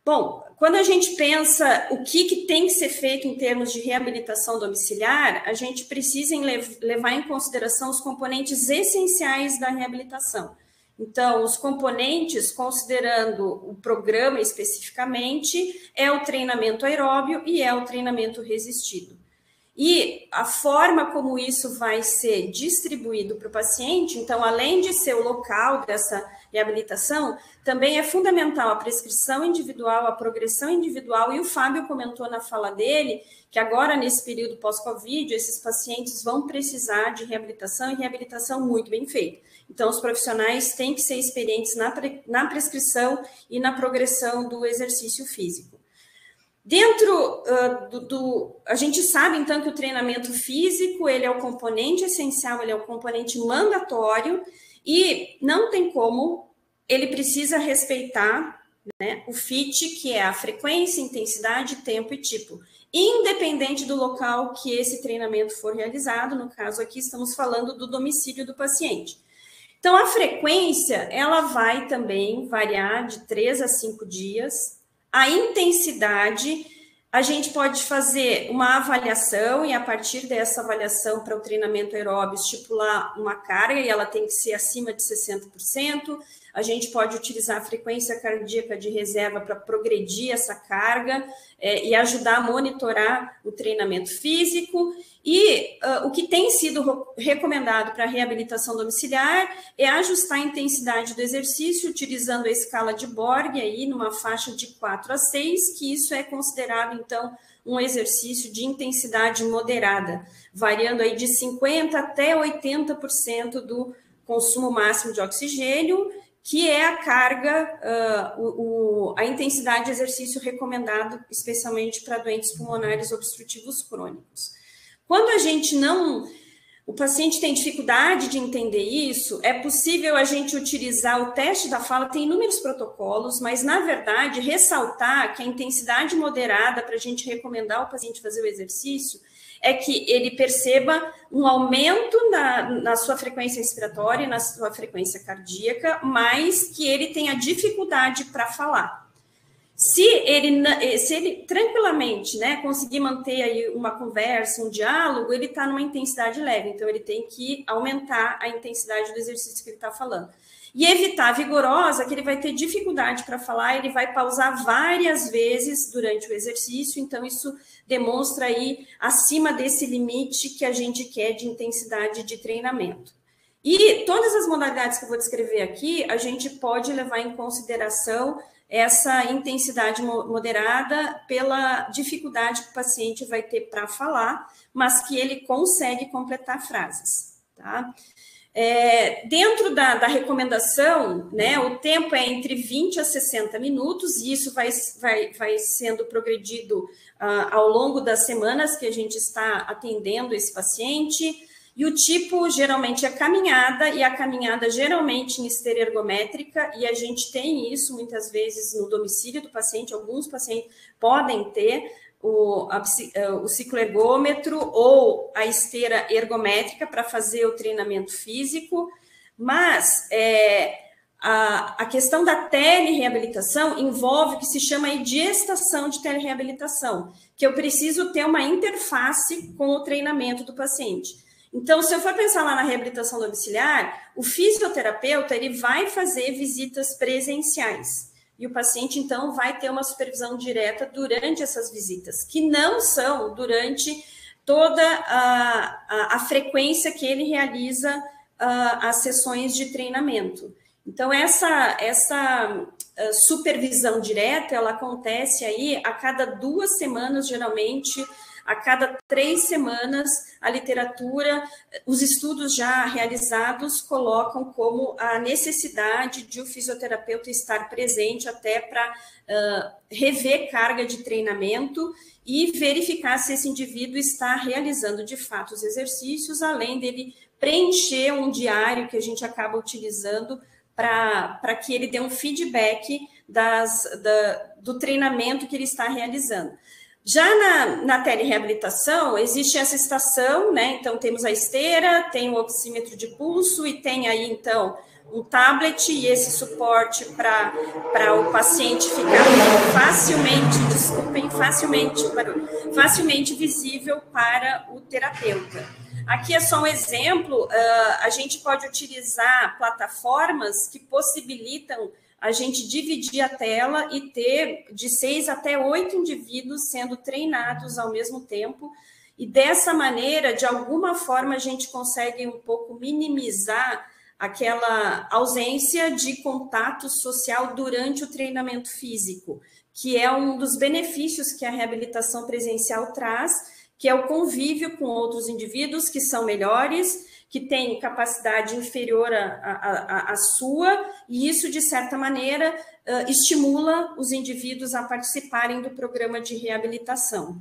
Bom, quando a gente pensa o que tem que ser feito em termos de reabilitação domiciliar, a gente precisa levar em consideração os componentes essenciais da reabilitação. Então, os componentes, considerando o programa especificamente, é o treinamento aeróbio e é o treinamento resistido. E a forma como isso vai ser distribuído para o paciente, então, além de ser o local dessa reabilitação, também é fundamental a prescrição individual, a progressão individual, e o Fábio comentou na fala dele que agora, nesse período pós-Covid, esses pacientes vão precisar de reabilitação, e reabilitação muito bem feita. Então, os profissionais têm que ser experientes na prescrição e na progressão do exercício físico. Dentro a gente sabe, então, que o treinamento físico, ele é o componente essencial, ele é o componente mandatório, e não tem como, ele precisa respeitar, né, o FIT, que é a frequência, intensidade, tempo e tipo, independente do local que esse treinamento for realizado. No caso aqui, estamos falando do domicílio do paciente. Então, a frequência, ela vai também variar de 3 a 5 dias. A intensidade A gente pode fazer uma avaliação e, a partir dessa avaliação para o treinamento aeróbio, estipular uma carga e ela tem que ser acima de 60%. A gente pode utilizar a frequência cardíaca de reserva para progredir essa carga e ajudar a monitorar o treinamento físico. E o que tem sido recomendado para a reabilitação domiciliar é ajustar a intensidade do exercício utilizando a escala de Borg, aí numa faixa de 4 a 6, que isso é considerado, então, um exercício de intensidade moderada, variando aí de 50% até 80% do consumo máximo de oxigênio, que é a carga, a intensidade de exercício recomendado, especialmente para doentes pulmonares obstrutivos crônicos. Quando o paciente tem dificuldade de entender isso, é possível a gente utilizar o teste da fala, tem inúmeros protocolos, mas, na verdade, ressaltar que a intensidade moderada para a gente recomendar ao paciente fazer o exercício é que ele perceba um aumento na sua frequência respiratória e na sua frequência cardíaca, mas que ele tenha dificuldade para falar. Se ele tranquilamente, né, conseguir manter aí uma conversa, um diálogo, ele está numa intensidade leve, então ele tem que aumentar a intensidade do exercício que ele está falando. E evitar a vigorosa, que ele vai ter dificuldade para falar, ele vai pausar várias vezes durante o exercício, então isso demonstra aí acima desse limite que a gente quer de intensidade de treinamento. E todas as modalidades que eu vou descrever aqui, a gente pode levar em consideração essa intensidade moderada pela dificuldade que o paciente vai ter para falar, mas que ele consegue completar frases, tá? Dentro da recomendação, né, o tempo é entre 20 a 60 minutos, e isso vai sendo progredido ao longo das semanas que a gente está atendendo esse paciente. E o tipo, geralmente, é caminhada, e a caminhada geralmente em esteira ergométrica, e a gente tem isso muitas vezes no domicílio do paciente, alguns pacientes podem ter o cicloergômetro ou a esteira ergométrica para fazer o treinamento físico, mas a questão da telereabilitação envolve o que se chama aí de estação de telereabilitação, que eu preciso ter uma interface com o treinamento do paciente. Então, se eu for pensar lá na reabilitação domiciliar, o fisioterapeuta ele vai fazer visitas presenciais. E o paciente, então, vai ter uma supervisão direta durante essas visitas, que não são durante toda a frequência que ele realiza as sessões de treinamento. Então, essa supervisão direta, ela acontece aí a cada 2 semanas, geralmente, a cada 3 semanas, a literatura, os estudos já realizados colocam como a necessidade de o fisioterapeuta estar presente até para rever carga de treinamento e verificar se esse indivíduo está realizando de fato os exercícios, além dele preencher um diário que a gente acaba utilizando para que ele dê um feedback do treinamento que ele está realizando. Já na telereabilitação, existe essa estação, né? Então, temos a esteira, tem o oxímetro de pulso e tem aí, então, um tablet e esse suporte para o paciente ficar facilmente visível para o terapeuta. Aqui é só um exemplo, a gente pode utilizar plataformas que possibilitam a gente dividir a tela e ter de 6 até 8 indivíduos sendo treinados ao mesmo tempo, e dessa maneira, de alguma forma, a gente consegue um pouco minimizar aquela ausência de contato social durante o treinamento físico, que é um dos benefícios que a reabilitação presencial traz, que é o convívio com outros indivíduos que são melhores, que têm capacidade inferior à sua, e isso, de certa maneira, estimula os indivíduos a participarem do programa de reabilitação.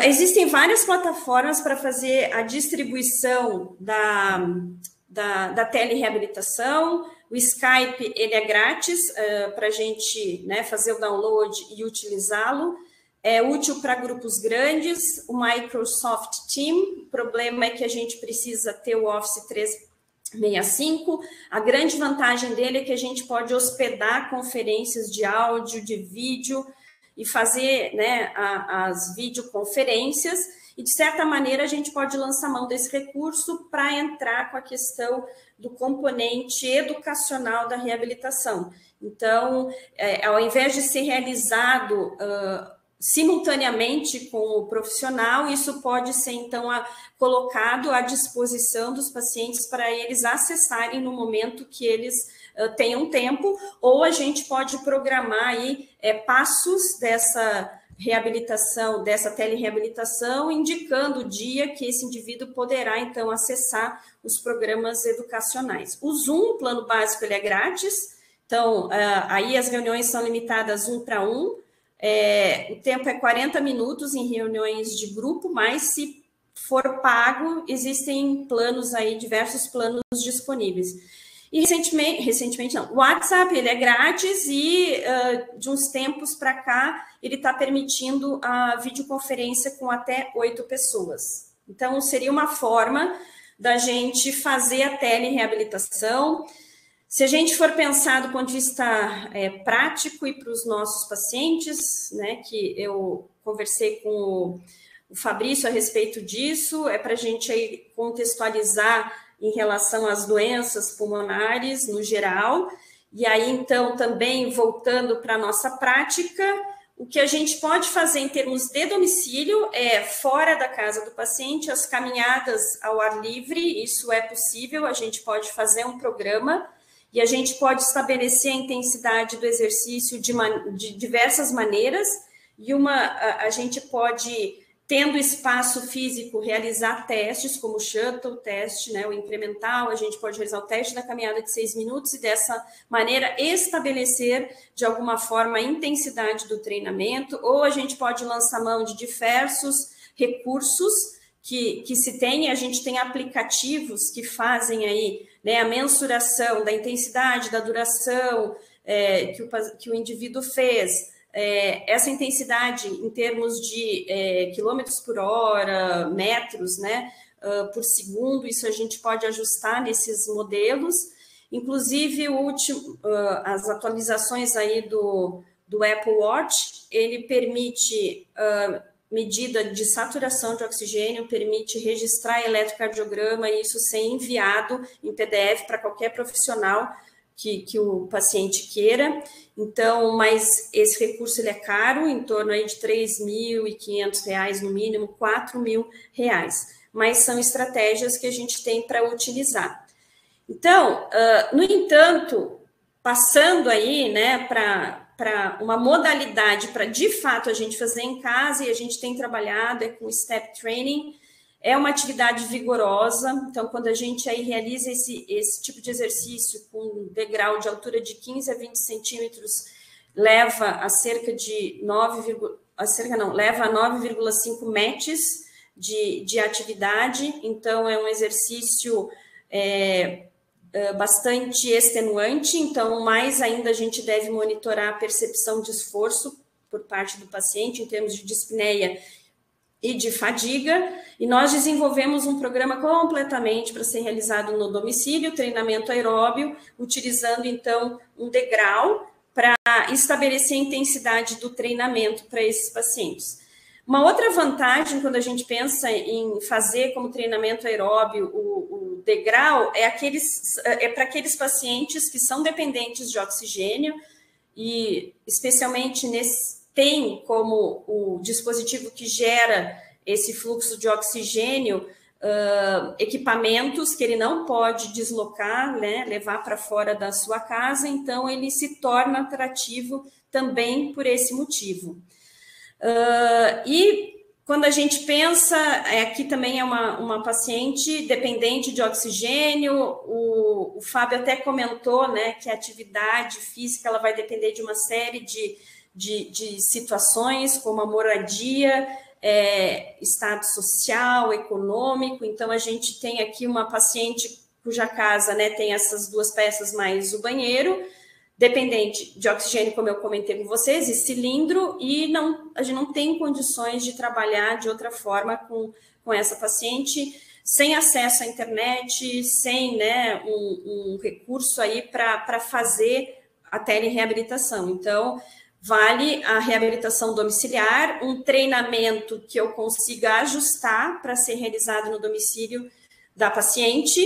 Existem várias plataformas para fazer a distribuição da telereabilitação. O Skype ele é grátis para a gente, né, fazer o download e utilizá-lo. É útil para grupos grandes. O Microsoft Teams, o problema é que a gente precisa ter o Office 365. A grande vantagem dele é que a gente pode hospedar conferências de áudio, de vídeo, e fazer, né, as videoconferências, e, de certa maneira, a gente pode lançar mão desse recurso para entrar com a questão do componente educacional da reabilitação. Então, ao invés de ser realizado simultaneamente com o profissional, isso pode ser, então, colocado à disposição dos pacientes para eles acessarem no momento que eles tenham tempo, ou a gente pode programar aí passos dessa reabilitação, dessa telereabilitação, indicando o dia que esse indivíduo poderá, então, acessar os programas educacionais. O Zoom, o plano básico, ele é grátis, então, aí as reuniões são limitadas 1 para 1, o tempo é 40 minutos em reuniões de grupo, mas se for pago, existem planos aí, diversos planos disponíveis. E recentemente não, o WhatsApp, ele é grátis e de uns tempos para cá, ele está permitindo a videoconferência com até 8 pessoas. Então, seria uma forma da gente fazer a telereabilitação. Se a gente for pensar do ponto de vista prático e para os nossos pacientes, né, que eu conversei com o Fabrício a respeito disso, para a gente aí contextualizar em relação às doenças pulmonares no geral, e aí então também voltando para a nossa prática, o que a gente pode fazer em termos de domicílio fora da casa do paciente, as caminhadas ao ar livre, isso é possível, a gente pode fazer um programa e a gente pode estabelecer a intensidade do exercício de diversas maneiras, e a gente pode, tendo espaço físico, realizar testes, como o shuttle teste, né, o incremental, a gente pode realizar o teste da caminhada de 6 minutos e dessa maneira estabelecer, de alguma forma, a intensidade do treinamento, ou a gente pode lançar mão de diversos recursos que se tem, a gente tem aplicativos que fazem aí, né, a mensuração da intensidade, da duração que o indivíduo fez, essa intensidade em termos de quilômetros por hora, metros, né, por segundo, isso a gente pode ajustar nesses modelos. Inclusive, as atualizações aí do Apple Watch, ele permite medida de saturação de oxigênio, permite registrar eletrocardiograma e isso ser enviado em PDF para qualquer profissional que o paciente queira. Então, mas esse recurso ele é caro, em torno aí de R$ 3.500 no mínimo, R$ 4.000, mas são estratégias que a gente tem para utilizar. Então, no entanto, passando aí, né, para uma modalidade para, de fato, a gente fazer em casa, e a gente tem trabalhado com Step Training, é uma atividade vigorosa, então, quando a gente aí realiza esse tipo de exercício com um degrau de altura de 15 a 20 centímetros, leva a cerca de 9,5 METs de atividade, então é um exercício bastante extenuante, então mais ainda a gente deve monitorar a percepção de esforço por parte do paciente em termos de dispneia e de fadiga, e nós desenvolvemos um programa completamente para ser realizado no domicílio, treinamento aeróbio, utilizando então um degrau para estabelecer a intensidade do treinamento para esses pacientes. Uma outra vantagem, quando a gente pensa em fazer como treinamento aeróbio o degrau, para aqueles pacientes que são dependentes de oxigênio, e especialmente tem como o dispositivo que gera esse fluxo de oxigênio equipamentos que ele não pode deslocar, né, levar para fora da sua casa, então ele se torna atrativo também por esse motivo. E quando a gente pensa, aqui também é uma paciente dependente de oxigênio, o Fábio até comentou, né, que a atividade física ela vai depender de uma série de situações, como a moradia, estado social, econômico. Então, a gente tem aqui uma paciente cuja casa, né, tem essas duas peças mais o banheiro, dependente de oxigênio, como eu comentei com vocês, e cilindro, e a gente não tem condições de trabalhar de outra forma com essa paciente, sem acesso à internet, sem, né, um recurso aí para fazer a telereabilitação. Então, vale a reabilitação domiciliar, um treinamento que eu consiga ajustar para ser realizado no domicílio da paciente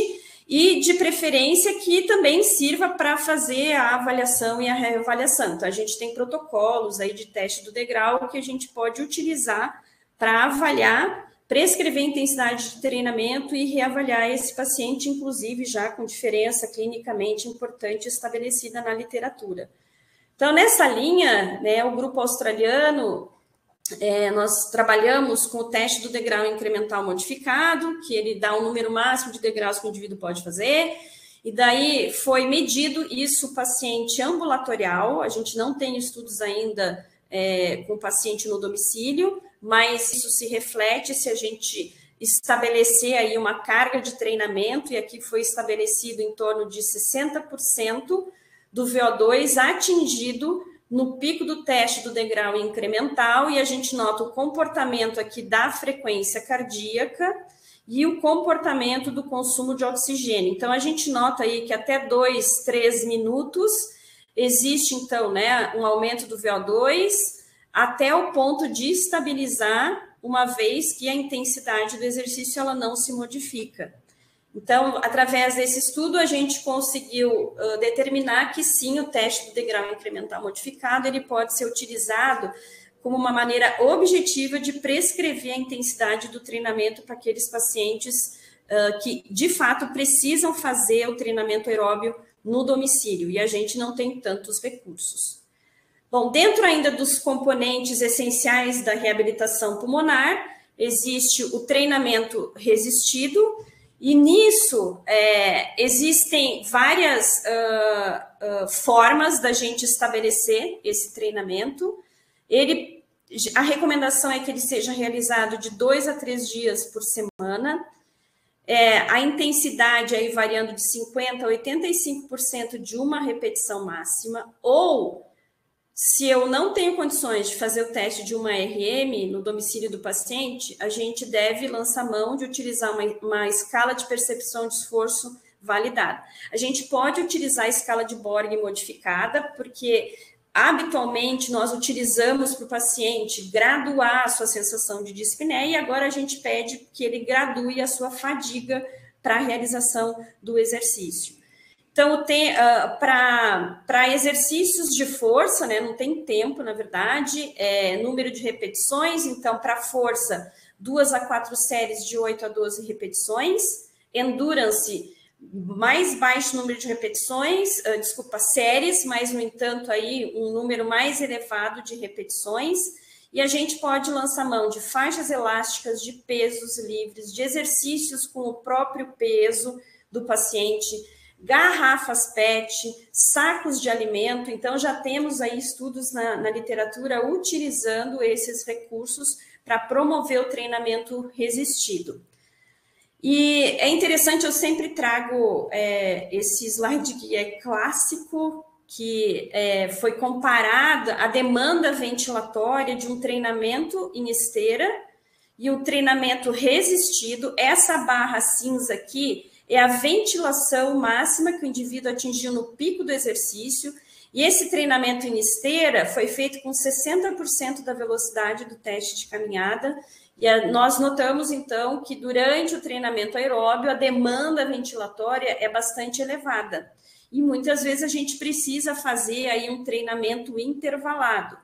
e, de preferência, que também sirva para fazer a avaliação e a reavaliação. Então, a gente tem protocolos aí de teste do degrau que a gente pode utilizar para avaliar, prescrever intensidade de treinamento e reavaliar esse paciente, inclusive já com diferença clinicamente importante estabelecida na literatura. Então, nessa linha, né, o grupo australiano, nós trabalhamos com o teste do degrau incremental modificado, que ele dá um número máximo de degraus que o indivíduo pode fazer, e daí foi medido isso paciente ambulatorial, a gente não tem estudos ainda com paciente no domicílio, mas isso se reflete se a gente estabelecer aí uma carga de treinamento, e aqui foi estabelecido em torno de 60% do VO2 atingido no pico do teste do degrau incremental, e a gente nota o comportamento aqui da frequência cardíaca e o comportamento do consumo de oxigênio. Então, a gente nota aí que até 2, 3 minutos existe, então, né, um aumento do VO2 até o ponto de estabilizar, uma vez que a intensidade do exercício ela não se modifica. Então, através desse estudo, a gente conseguiu determinar que sim, o teste do degrau incremental modificado ele pode ser utilizado como uma maneira objetiva de prescrever a intensidade do treinamento para aqueles pacientes que, de fato, precisam fazer o treinamento aeróbio no domicílio, e a gente não tem tantos recursos. Bom, dentro ainda dos componentes essenciais da reabilitação pulmonar, existe o treinamento resistido, e nisso existem várias formas da gente estabelecer esse treinamento. A recomendação é que ele seja realizado de 2 a 3 dias por semana. A intensidade aí variando de 50% a 85% de uma repetição máxima, ou se eu não tenho condições de fazer o teste de uma RM no domicílio do paciente, a gente deve lançar mão de utilizar uma escala de percepção de esforço validada. A gente pode utilizar a escala de Borg modificada, porque habitualmente nós utilizamos para o paciente graduar a sua sensação de dispneia, e agora a gente pede que ele gradue a sua fadiga para a realização do exercício. Então, para exercícios de força, né, não tem tempo, na verdade, número de repetições. Então, para força, 2 a 4 séries de 8 a 12 repetições. Endurance, mais baixo número de repetições, séries, mas, no entanto, aí um número mais elevado de repetições. E a gente pode lançar mão de faixas elásticas, de pesos livres, de exercícios com o próprio peso do paciente, garrafas PET, sacos de alimento. Então, já temos aí estudos na literatura utilizando esses recursos para promover o treinamento resistido. E é interessante, eu sempre trago esse slide que é clássico, que foi comparada a demanda ventilatória de um treinamento em esteira e o treinamento resistido. Essa barra cinza aqui é a ventilação máxima que o indivíduo atingiu no pico do exercício, e esse treinamento em esteira foi feito com 60% da velocidade do teste de caminhada, e nós notamos, então, que durante o treinamento aeróbio, a demanda ventilatória é bastante elevada, e muitas vezes a gente precisa fazer aí um treinamento intervalado.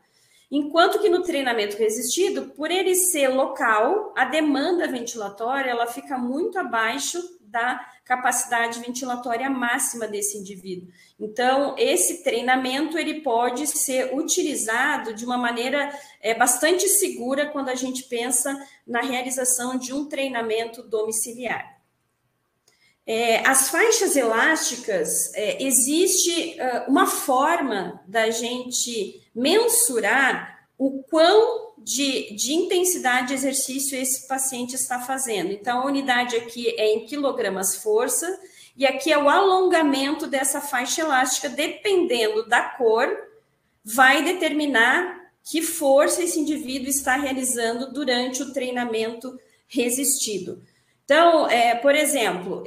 Enquanto que no treinamento resistido, por ele ser local, a demanda ventilatória ela fica muito abaixo da capacidade ventilatória máxima desse indivíduo. Então, esse treinamento ele pode ser utilizado de uma maneira bastante segura quando a gente pensa na realização de um treinamento domiciliar. As faixas elásticas, existe uma forma da gente mensurar o quão de intensidade de exercício esse paciente está fazendo. Então, a unidade aqui é em quilogramas força, e aqui é o alongamento dessa faixa elástica, dependendo da cor, vai determinar que força esse indivíduo está realizando durante o treinamento resistido. Então, por exemplo,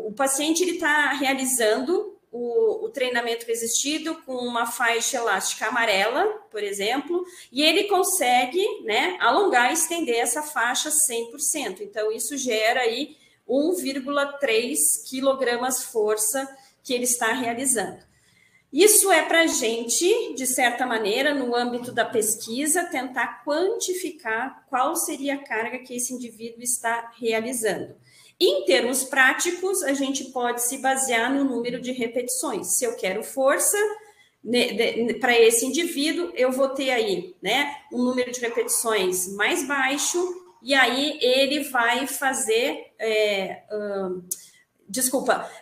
o paciente está realizando o treinamento resistido com uma faixa elástica amarela, por exemplo, e ele consegue, né, alongar e estender essa faixa 100%. Então, isso gera aí 1,3 quilogramas força que ele está realizando. Isso é para a gente, de certa maneira, no âmbito da pesquisa, tentar quantificar qual seria a carga que esse indivíduo está realizando. Em termos práticos, a gente pode se basear no número de repetições. Se eu quero força para esse indivíduo, eu vou ter aí, né, um número de repetições mais baixo, e aí ele vai fazer...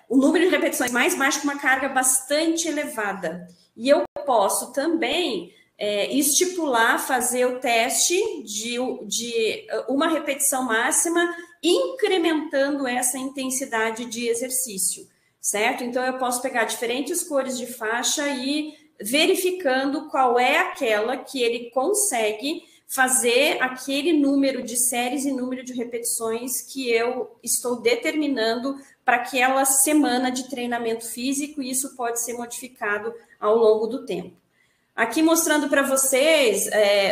o número de repetições mais baixo com uma carga bastante elevada. E eu posso também estipular, fazer o teste de uma repetição máxima, incrementando essa intensidade de exercício, certo? Então, eu posso pegar diferentes cores de faixa e verificando qual é aquela que ele consegue fazer aquele número de séries e número de repetições que eu estou determinando para aquela semana de treinamento físico, e isso pode ser modificado ao longo do tempo. Aqui mostrando para vocês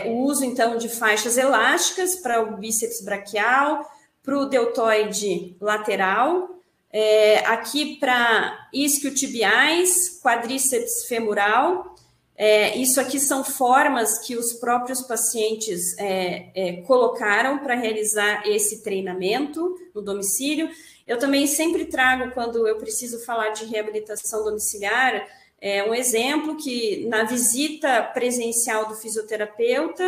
o uso, então, de faixas elásticas para o bíceps braquial, para o deltoide lateral, aqui para isquiotibiais, quadríceps femoral. Isso aqui são formas que os próprios pacientes colocaram para realizar esse treinamento no domicílio. Eu também sempre trago, quando eu preciso falar de reabilitação domiciliar, um exemplo que na visita presencial do fisioterapeuta,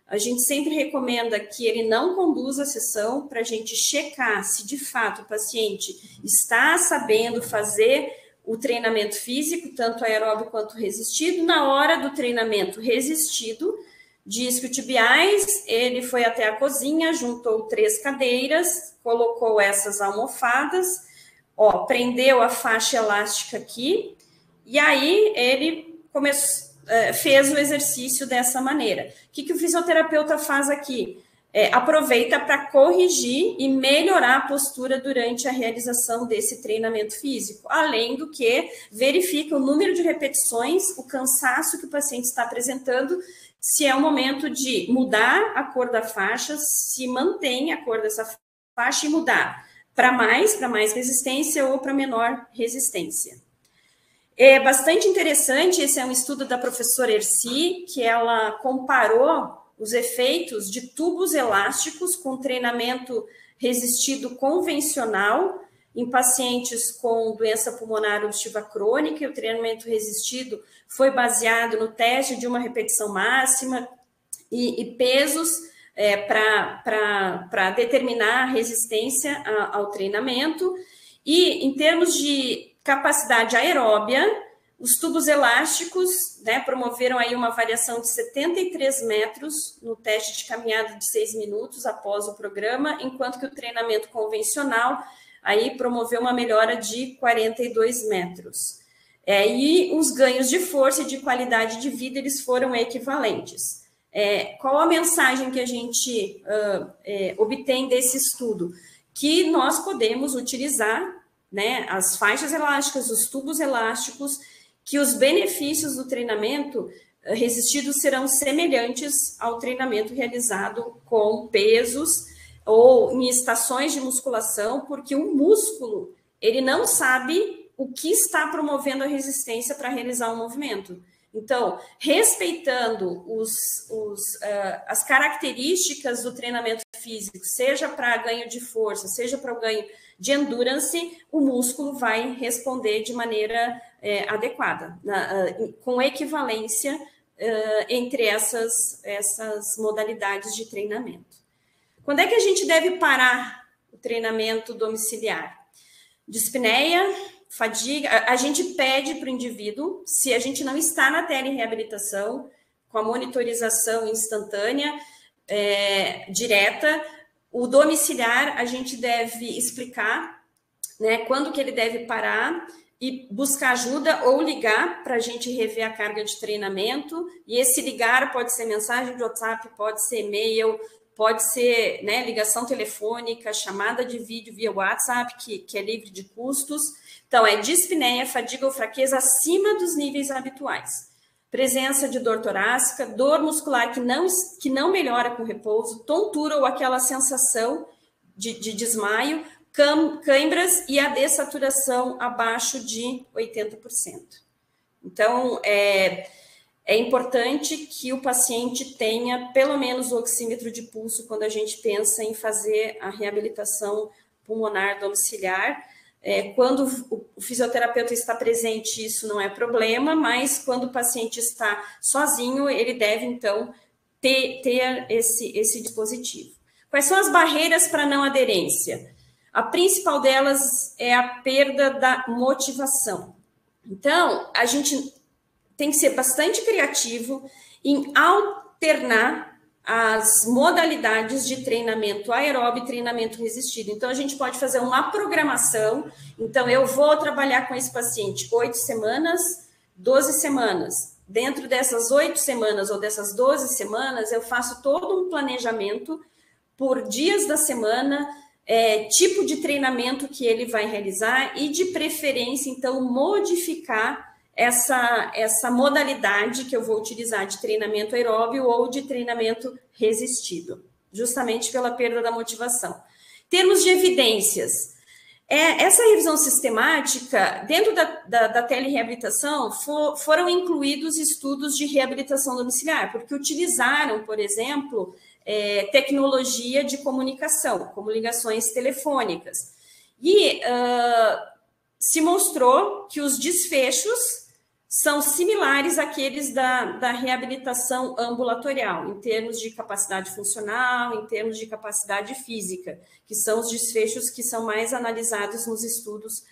a gente sempre recomenda que ele não conduza a sessão para a gente checar se de fato o paciente está sabendo fazer o treinamento físico, tanto aeróbio quanto resistido. Na hora do treinamento resistido de isquiotibiais, ele foi até a cozinha, juntou 3 cadeiras, colocou essas almofadas, prendeu a faixa elástica aqui, e aí ele fez o exercício dessa maneira. O que o fisioterapeuta faz aqui? Aproveita para corrigir e melhorar a postura durante a realização desse treinamento físico, além do que verifica o número de repetições, o cansaço que o paciente está apresentando, se é o momento de mudar a cor da faixa, se mantém a cor dessa faixa e mudar para mais resistência ou para menor resistência. É bastante interessante, esse é um estudo da professora Erci, que ela comparou os efeitos de tubos elásticos com treinamento resistido convencional em pacientes com doença pulmonar obstrutiva crônica, e o treinamento resistido foi baseado no teste de uma repetição máxima e pesos para determinar a resistência ao treinamento. E em termos de capacidade aeróbia, os tubos elásticos, né, promoveram aí uma variação de 73 metros no teste de caminhada de 6 minutos após o programa, enquanto que o treinamento convencional aí promoveu uma melhora de 42 metros. E os ganhos de força e de qualidade de vida, eles foram equivalentes. Qual a mensagem que a gente obtém desse estudo? Que nós podemos utilizar, né, as faixas elásticas, os tubos elásticos, que os benefícios do treinamento resistido serão semelhantes ao treinamento realizado com pesos ou em estações de musculação, porque o músculo, ele não sabe o que está promovendo a resistência para realizar um movimento. Então, respeitando as características do treinamento físico, seja para ganho de força, seja para o ganho de endurance, o músculo vai responder de maneira adequada, com equivalência entre essas modalidades de treinamento. Quando é que a gente deve parar o treinamento domiciliar? Dispneia, fadiga, a gente pede para o indivíduo, se a gente não está na telereabilitação, com a monitorização instantânea, direta, o domiciliar a gente deve explicar, né, quando que ele deve parar e buscar ajuda ou ligar para a gente rever a carga de treinamento. E esse ligar pode ser mensagem de WhatsApp, pode ser e-mail, pode ser, né, ligação telefônica, chamada de vídeo via WhatsApp, que é livre de custos. Então, é dispneia, fadiga ou fraqueza acima dos níveis habituais. Presença de dor torácica, dor muscular que não melhora com repouso, tontura ou aquela sensação de desmaio, câimbras e a dessaturação abaixo de 80%. Então, é importante que o paciente tenha pelo menos o oxímetro de pulso quando a gente pensa em fazer a reabilitação pulmonar domiciliar. Quando o fisioterapeuta está presente, isso não é problema, mas quando o paciente está sozinho, ele deve, então, ter esse dispositivo. Quais são as barreiras para não aderência? A principal delas é a perda da motivação. Então, a gente tem que ser bastante criativo em alternar as modalidades de treinamento aeróbio e treinamento resistido. Então, a gente pode fazer uma programação. Então, eu vou trabalhar com esse paciente 8 semanas, 12 semanas. Dentro dessas 8 semanas ou dessas 12 semanas, eu faço todo um planejamento por dias da semana, tipo de treinamento que ele vai realizar e, de preferência, então, modificar essa modalidade que eu vou utilizar de treinamento aeróbio ou de treinamento resistido, justamente pela perda da motivação. Termos de evidências. Essa revisão sistemática, dentro da telereabilitação, foram incluídos estudos de reabilitação domiciliar, porque utilizaram, por exemplo, tecnologia de comunicação, como ligações telefônicas. E se mostrou que os desfechos são similares àqueles da reabilitação ambulatorial, em termos de capacidade funcional, em termos de capacidade física, que são os desfechos que são mais analisados nos estudos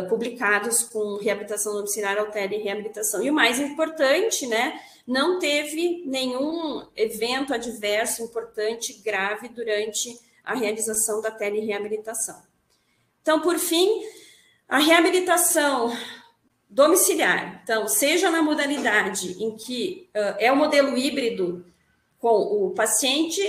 publicados com reabilitação domiciliar ou telereabilitação. E o mais importante, né, não teve nenhum evento adverso importante, grave, durante a realização da telereabilitação. Então, por fim, a reabilitação domiciliar, então, seja na modalidade em que é o modelo híbrido, com o paciente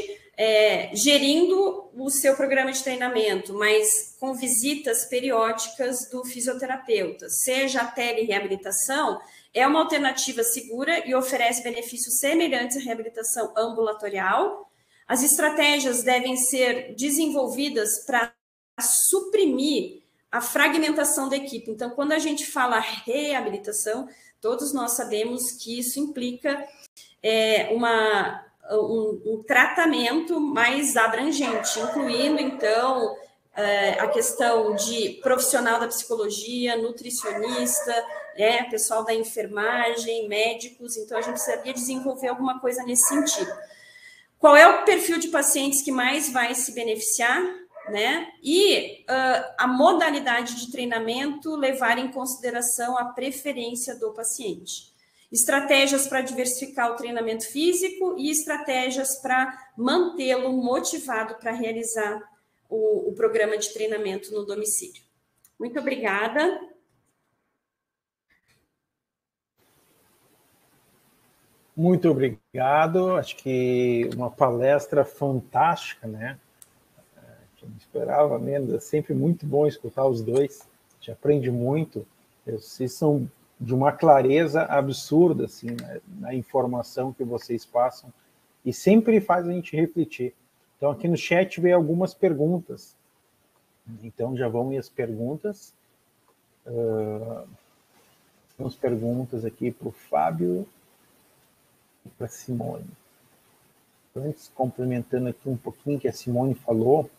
gerindo o seu programa de treinamento, mas com visitas periódicas do fisioterapeuta, seja a telereabilitação, é uma alternativa segura e oferece benefícios semelhantes à reabilitação ambulatorial. As estratégias devem ser desenvolvidas para suprimir a fragmentação da equipe. Então, quando a gente fala reabilitação, todos nós sabemos que isso implica um tratamento mais abrangente, incluindo, então, a questão de profissional da psicologia, nutricionista, pessoal da enfermagem, médicos. Então, a gente precisaria desenvolver alguma coisa nesse sentido. Qual é o perfil de pacientes que mais vai se beneficiar? Né? E a modalidade de treinamento levar em consideração a preferência do paciente. Estratégias para diversificar o treinamento físico e estratégias para mantê-lo motivado para realizar o programa de treinamento no domicílio. Muito obrigada. Muito obrigado. Acho que uma palestra fantástica, né? Não esperava menos, é sempre muito bom escutar os dois, a gente aprende muito, vocês são de uma clareza absurda, assim, na informação que vocês passam, e sempre faz a gente refletir. Então, aqui no chat veio algumas perguntas, então já vão ir as perguntas, umas perguntas aqui para o Fábio e para a Simone. Antes, complementando aqui um pouquinho que a Simone falou,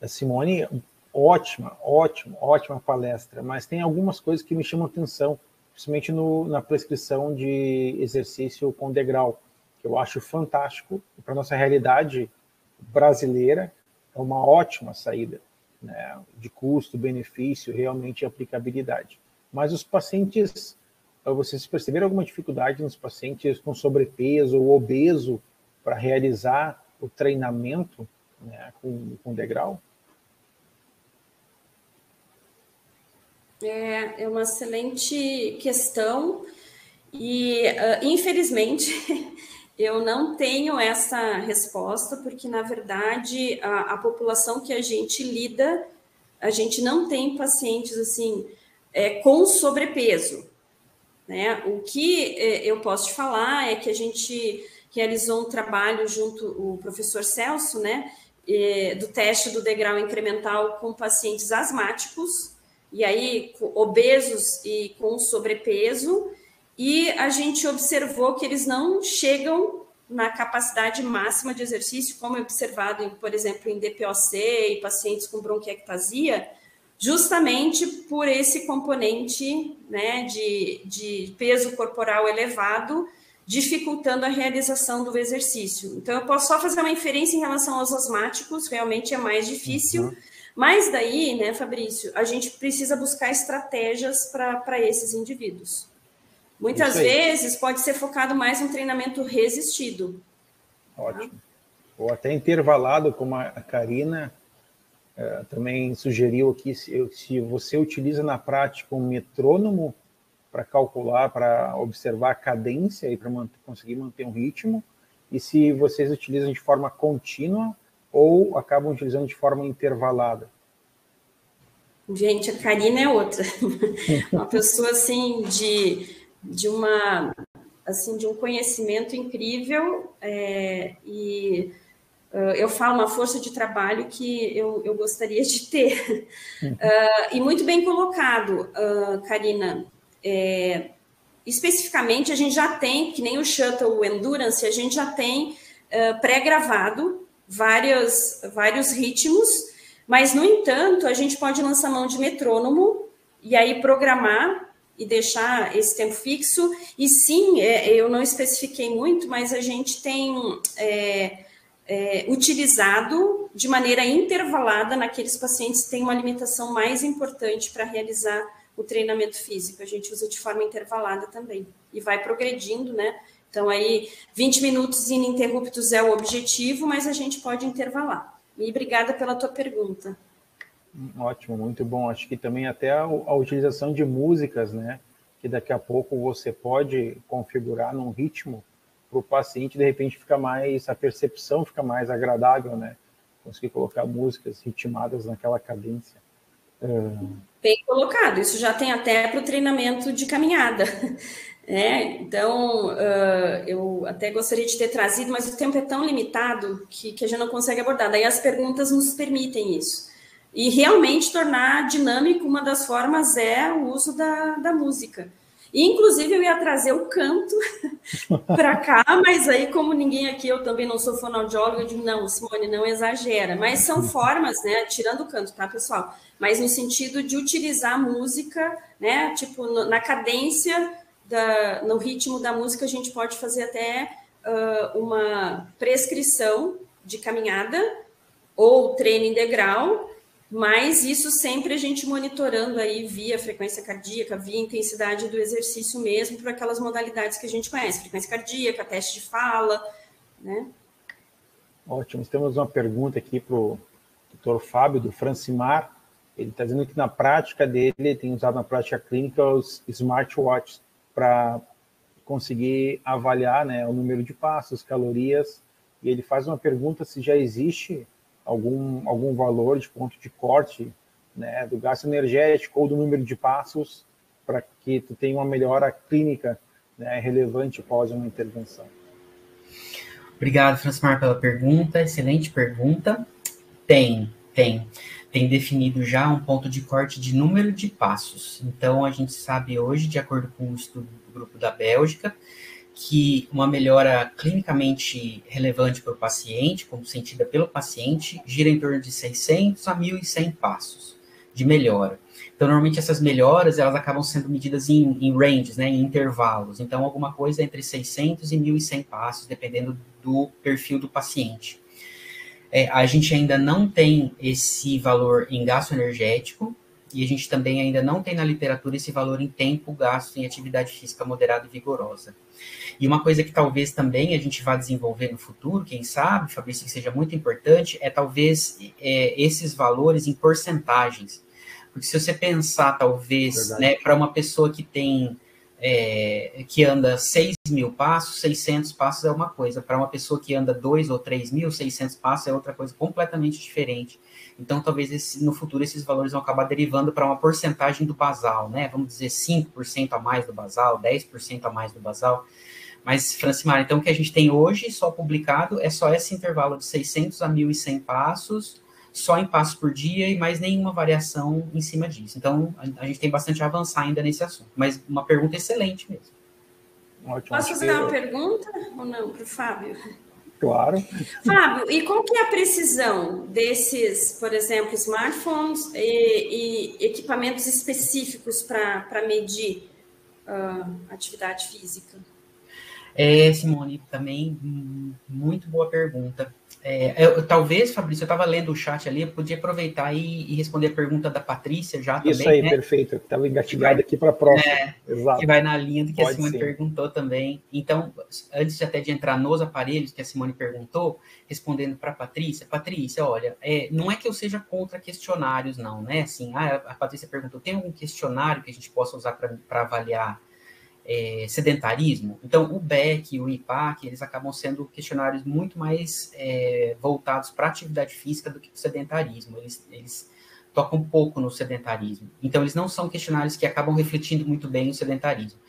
a Simone, ótima palestra, mas tem algumas coisas que me chamam atenção, principalmente na prescrição de exercício com degrau, que eu acho fantástico, e para a nossa realidade brasileira é uma ótima saída, né, de custo, benefício, realmente aplicabilidade. Mas os pacientes, vocês perceberam alguma dificuldade nos pacientes com sobrepeso ou obeso para realizar o treinamento, né, com degrau? É uma excelente questão e, infelizmente, eu não tenho essa resposta, porque, na verdade, a população que a gente lida, a gente não tem pacientes, assim, com sobrepeso, né? O que eu posso te falar é que a gente realizou um trabalho junto o professor Celso, né, do teste do degrau incremental com pacientes asmáticos, e aí obesos e com sobrepeso, e a gente observou que eles não chegam na capacidade máxima de exercício, como é observado, por exemplo, em DPOC e pacientes com bronquiectasia, justamente por esse componente, né, de peso corporal elevado, dificultando a realização do exercício. Então, eu posso só fazer uma inferência em relação aos asmáticos, realmente é mais difícil, mas daí, né, Fabrício, a gente precisa buscar estratégias para esses indivíduos. Muitas vezes pode ser focado mais no treinamento resistido. Ótimo. Tá? Ou até intervalado, como a Karina também sugeriu aqui, se você utiliza na prática um metrônomo para calcular, para observar a cadência e para conseguir manter um ritmo, e se vocês utilizam de forma contínua ou acabam utilizando de forma intervalada. Gente, a Karina é outra. Uma pessoa, assim, de um conhecimento incrível, e eu falo uma força de trabalho que eu gostaria de ter. E muito bem colocado, Karina. Especificamente, a gente já tem, que nem o Shuttle Endurance, a gente já tem pré-gravado vários ritmos, mas, no entanto, a gente pode lançar mão de metrônomo e aí programar e deixar esse tempo fixo. E sim, eu não especifiquei muito, mas a gente tem utilizado de maneira intervalada naqueles pacientes que têm uma limitação mais importante para realizar o treinamento físico. A gente usa de forma intervalada também e vai progredindo, né? Então, aí, 20 minutos ininterruptos é o objetivo, mas a gente pode intervalar. E obrigada pela tua pergunta. Ótimo, muito bom. Acho que também até a utilização de músicas, né? Que daqui a pouco você pode configurar num ritmo para o paciente, de repente a percepção fica mais agradável, né? Conseguir colocar músicas ritmadas naquela cadência. Bem colocado, isso já tem até para o treinamento de caminhada. Então, eu até gostaria de ter trazido, mas o tempo é tão limitado que a gente não consegue abordar. Daí as perguntas nos permitem isso. E realmente tornar dinâmico, uma das formas é o uso da música. E, inclusive, eu ia trazer o canto para cá, mas aí, como ninguém aqui, eu também não sou fonoaudióloga, eu digo, não, Simone, não exagera. Mas são formas, né, tirando o canto, tá, pessoal? Mas no sentido de utilizar a música, né, tipo, na cadência, no ritmo da música, a gente pode fazer até uma prescrição de caminhada ou treino integral, mas isso sempre a gente monitorando aí via frequência cardíaca, via intensidade do exercício mesmo, por aquelas modalidades que a gente conhece, frequência cardíaca, teste de fala, né? Ótimo. Temos uma pergunta aqui para o Dr. Fábio, do Francimar. Ele está dizendo que na prática dele, ele tem usado na prática clínica os smartwatches para conseguir avaliar, né, o número de passos, calorias, e ele faz uma pergunta se já existe algum valor de ponto de corte, né, do gasto energético ou do número de passos para que tu tenha uma melhora clínica, né, relevante após uma intervenção. Obrigado, Francimar, pela pergunta. Excelente pergunta. Tem definido já um ponto de corte de número de passos. Então, a gente sabe hoje, de acordo com um estudo do grupo da Bélgica, que uma melhora clinicamente relevante para o paciente, como sentida pelo paciente, gira em torno de 600 a 1.100 passos de melhora. Então, normalmente, essas melhoras, elas acabam sendo medidas em ranges, né, em intervalos. Então, alguma coisa entre 600 e 1.100 passos, dependendo do perfil do paciente. A gente ainda não tem esse valor em gasto energético, e a gente também ainda não tem na literatura esse valor em tempo gasto em atividade física moderada e vigorosa. E uma coisa que talvez também a gente vá desenvolver no futuro, quem sabe, Fabrício, que seja muito importante, é talvez esses valores em porcentagens. Porque se você pensar, talvez, né, para uma pessoa que tem que anda 6.000 passos, 600 passos é uma coisa. Para uma pessoa que anda 2 ou 3.600 passos é outra coisa completamente diferente. Então, talvez no futuro esses valores vão acabar derivando para uma porcentagem do basal, né? Vamos dizer 5% a mais do basal, 10% a mais do basal. Mas, Francimar, então o que a gente tem hoje, só publicado, é só esse intervalo de 600 a 1.100 passos, só em passos por dia e mais nenhuma variação em cima disso. Então, a gente tem bastante a avançar ainda nesse assunto. Mas uma pergunta excelente mesmo. Ótimo. Posso fazer uma pergunta ou não para o Fábio? Claro. Fábio, e qual que é a precisão desses, por exemplo, smartphones e equipamentos específicos para medir atividade física? Simone, também muito boa pergunta. Talvez, Fabrício, eu estava lendo o chat ali, eu podia aproveitar e responder a pergunta da Patrícia já também. Isso aí, né? Perfeito. Estava engatilhado aqui para a próxima. Exato. Que vai na linha do que a Simone perguntou também. Então, antes até de entrar nos aparelhos que a Simone perguntou, respondendo para a Patrícia, olha, não é que eu seja contra questionários, não, né? Assim, a Patrícia perguntou, tem algum questionário que a gente possa usar para avaliar sedentarismo? Então, o BEC e o IPAC, eles acabam sendo questionários muito mais voltados para a atividade física do que para o sedentarismo. Eles tocam um pouco no sedentarismo. Então, eles não são questionários que acabam refletindo muito bem o sedentarismo.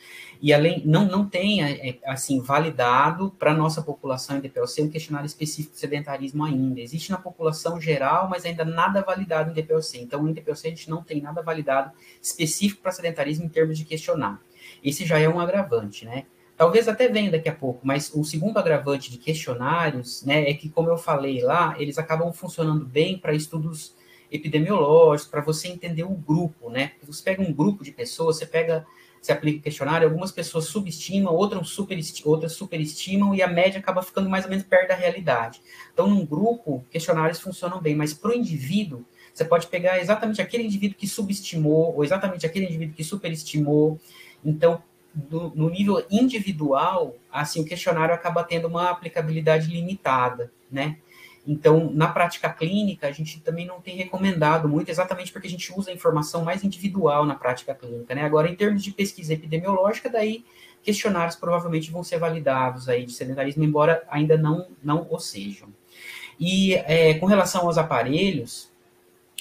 E além, não tem, assim, validado para a nossa população em DPLC um questionário específico de sedentarismo ainda. Existe na população geral, mas ainda nada validado em DPLC. Então, em DPLC, a gente não tem nada validado específico para sedentarismo em termos de questionário. Esse já é um agravante, né? Talvez até venha daqui a pouco, mas o segundo agravante de questionários, né, é que, como eu falei lá, eles acabam funcionando bem para estudos epidemiológicos, para você entender o grupo, né? Você pega um grupo de pessoas, você aplica o questionário, algumas pessoas subestimam, outras superestimam, e a média acaba ficando mais ou menos perto da realidade. Então, num grupo, questionários funcionam bem, mas para o indivíduo, você pode pegar exatamente aquele indivíduo que subestimou, ou exatamente aquele indivíduo que superestimou. Então, no nível individual, assim, o questionário acaba tendo uma aplicabilidade limitada, né? Então, na prática clínica, a gente também não tem recomendado muito, exatamente porque a gente usa a informação mais individual na prática clínica, né? Agora, em termos de pesquisa epidemiológica, daí questionários provavelmente vão ser validados aí de sedentarismo, embora ainda não o sejam. E com relação aos aparelhos,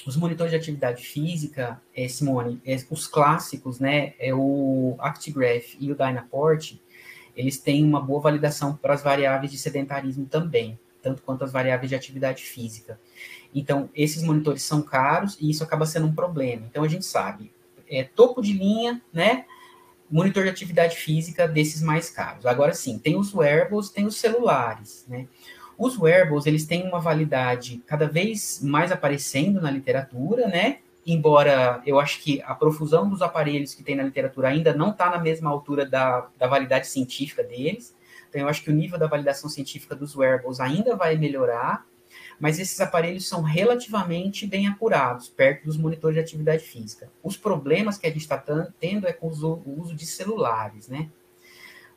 os monitores de atividade física, Simone, os clássicos, né, o Actigraph e o Dynaport, eles têm uma boa validação para as variáveis de sedentarismo também, tanto quanto as variáveis de atividade física. Então, esses monitores são caros e isso acaba sendo um problema. Então, a gente sabe, topo de linha, né, monitor de atividade física desses mais caros. Agora sim, tem os wearables, tem os celulares, né. Os wearables, eles têm uma validade cada vez mais aparecendo na literatura, né? Embora eu acho que a profusão dos aparelhos que tem na literatura ainda não está na mesma altura da validade científica deles. Então, eu acho que o nível da validação científica dos wearables ainda vai melhorar, mas esses aparelhos são relativamente bem apurados, perto dos monitores de atividade física. Os problemas que a gente está tendo é com o uso de celulares, né?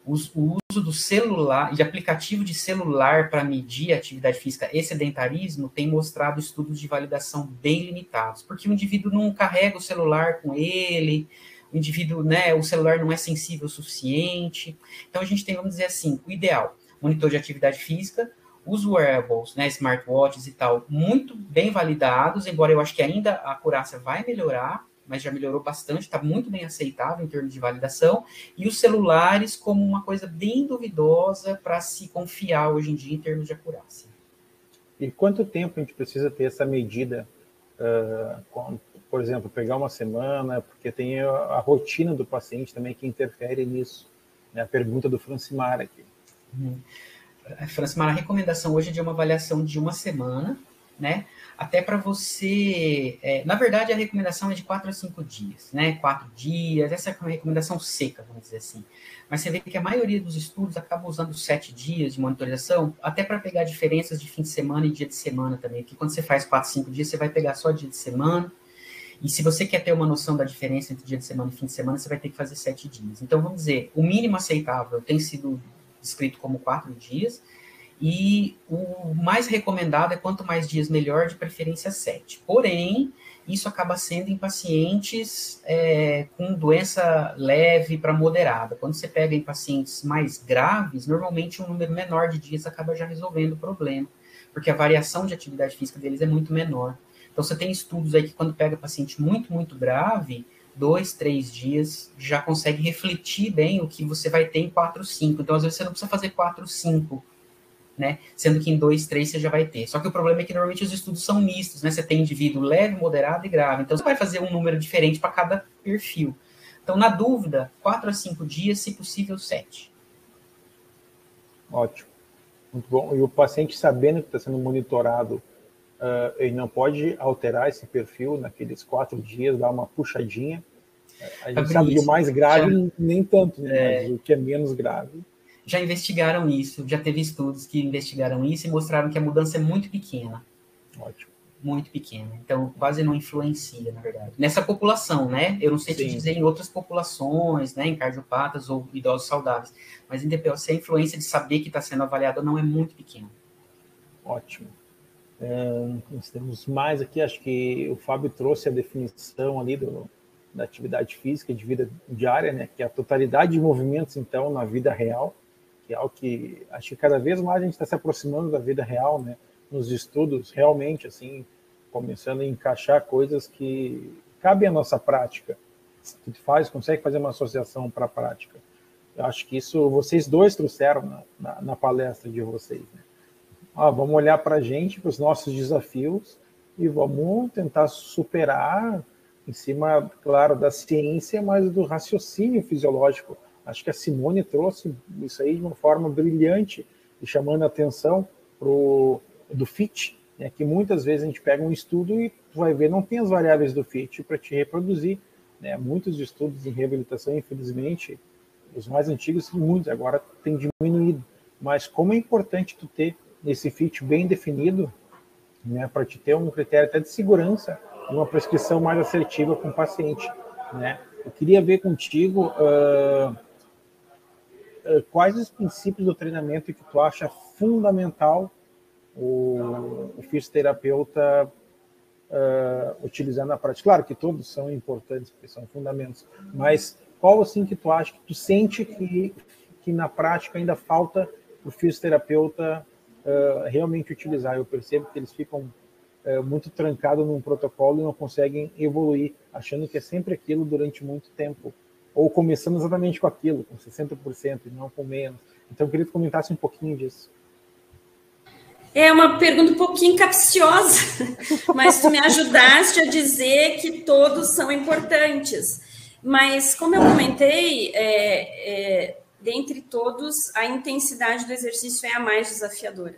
O uso do celular, de aplicativo de celular para medir a atividade física e sedentarismo tem mostrado estudos de validação bem limitados, porque o indivíduo não carrega o celular com ele, o indivíduo, né, o celular não é sensível o suficiente. Então, a gente tem, vamos dizer assim, o ideal, monitor de atividade física, os wearables, né, smartwatches e tal, muito bem validados, embora eu acho que ainda a acurácia vai melhorar, mas já melhorou bastante, está muito bem aceitável em termos de validação, e os celulares como uma coisa bem duvidosa para se confiar hoje em dia em termos de acurácia. E quanto tempo a gente precisa ter essa medida, por exemplo, pegar uma semana, porque tem a rotina do paciente também que interfere nisso, né? A pergunta do Francimar aqui. Francimar, a recomendação hoje é de uma avaliação de uma semana, né? Até para você... na verdade, a recomendação é de 4 a 5 dias, né? 4 dias, essa é uma recomendação seca, vamos dizer assim. Mas você vê que a maioria dos estudos acaba usando 7 dias de monitorização, até para pegar diferenças de fim de semana e dia de semana também, porque quando você faz 4, 5 dias, você vai pegar só dia de semana, e se você quer ter uma noção da diferença entre dia de semana e fim de semana, você vai ter que fazer 7 dias. Então, vamos dizer, o mínimo aceitável tem sido descrito como 4 dias, e o mais recomendado é quanto mais dias melhor, de preferência 7. Porém, isso acaba sendo em pacientes com doença leve para moderada. Quando você pega em pacientes mais graves, normalmente um número menor de dias acaba já resolvendo o problema, porque a variação de atividade física deles é muito menor. Então, você tem estudos aí que quando pega paciente muito, muito grave, 2, 3 dias já consegue refletir bem o que você vai ter em 4, 5. Então, às vezes, você não precisa fazer 4, 5, né? Sendo que em 2, 3 você já vai ter. Só que o problema é que normalmente os estudos são mistos, né? Você tem indivíduo leve, moderado e grave. Então, você vai fazer um número diferente para cada perfil. Então, na dúvida, 4 a 5 dias, se possível, 7. Ótimo. Muito bom. E o paciente, sabendo que está sendo monitorado, ele não pode alterar esse perfil naqueles 4 dias, dar uma puxadinha. A gente sabe que o mais grave, nem tanto, né? Mas o que é menos grave. Já investigaram isso, já teve estudos que investigaram isso e mostraram que a mudança é muito pequena. Ótimo. Muito pequena. Então, quase não influencia, na verdade. Nessa população, né? Eu não sei te dizer em outras populações, né? Em cardiopatas ou idosos saudáveis. Mas em DPOC, a influência de saber que está sendo avaliada não é muito pequena. Ótimo. Nós temos mais aqui, acho que o Fábio trouxe a definição ali da atividade física de vida diária, né? Que é a totalidade de movimentos, então, na vida real, que é algo que acho que cada vez mais a gente está se aproximando da vida real, né? Nos estudos, realmente, assim, começando a encaixar coisas que cabem à nossa prática. Tu consegue fazer uma associação para a prática. Eu acho que isso vocês dois trouxeram na palestra de vocês, né? Vamos olhar para a gente, para os nossos desafios, e vamos tentar superar em cima, claro, da ciência, mas do raciocínio fisiológico. Acho que a Simone trouxe isso aí de uma forma brilhante, e chamando a atenção do FIT, né, que muitas vezes a gente pega um estudo e tu vai ver, não tem as variáveis do FIT para te reproduzir, né? Muitos estudos em reabilitação, infelizmente, os mais antigos, muitos, agora tem diminuído. Mas como é importante tu ter esse FIT bem definido, né, para te ter um critério até de segurança e uma prescrição mais assertiva com o paciente, né? Eu queria ver contigo quais os princípios do treinamento que tu acha fundamental o fisioterapeuta utilizar na prática. Claro que todos são importantes, porque são fundamentos, mas qual assim que tu acha, que tu sente que na prática ainda falta o fisioterapeuta realmente utilizar? Eu percebo que eles ficam muito trancados num protocolo e não conseguem evoluir, achando que é sempre aquilo durante muito tempo, ou começando exatamente com aquilo, com 60% e não com menos. Então eu queria que tu comentasse um pouquinho disso. É uma pergunta um pouquinho capciosa, mas tu me ajudaste a dizer que todos são importantes. Mas, como eu comentei, dentre todos, a intensidade do exercício é a mais desafiadora.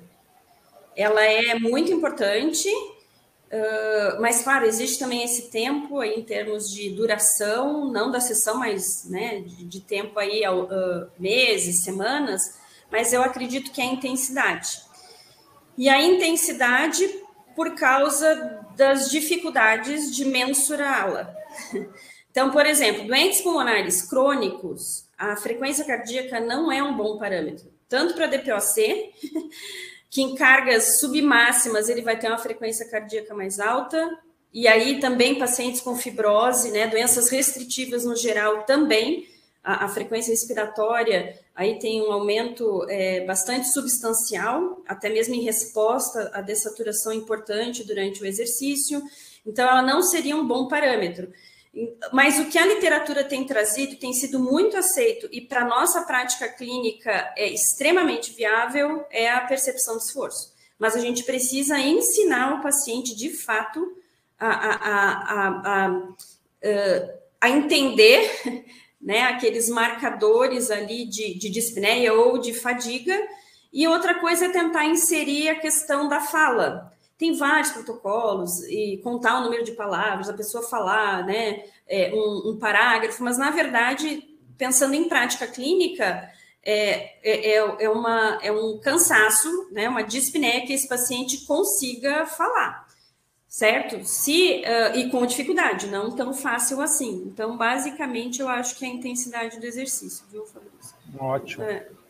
Ela é muito importante, mas, claro, existe também esse tempo aí em termos de duração, não da sessão, mas, né, de tempo aí, meses, semanas, mas eu acredito que é a intensidade. E a intensidade por causa das dificuldades de mensurá-la. Então, por exemplo, doentes pulmonares crônicos, a frequência cardíaca não é um bom parâmetro, tanto para DPOC, que em cargas submáximas ele vai ter uma frequência cardíaca mais alta, e aí também pacientes com fibrose, né, doenças restritivas no geral também, a frequência respiratória aí tem um aumento bastante substancial, até mesmo em resposta à dessaturação importante durante o exercício, então ela não seria um bom parâmetro. Mas o que a literatura tem trazido tem sido muito aceito e para a nossa prática clínica é extremamente viável é a percepção de esforço. Mas a gente precisa ensinar o paciente, de fato, a entender, né, aqueles marcadores ali de dispneia ou de fadiga. E outra coisa é tentar inserir a questão da fala. Tem vários protocolos, e contar o número de palavras, a pessoa falar, né, um parágrafo, mas, na verdade, pensando em prática clínica, é um cansaço, né, uma dispneia que esse paciente consiga falar, certo? E com dificuldade, não tão fácil assim. Então, basicamente, eu acho que é a intensidade do exercício, viu, Fabrício? Ótimo.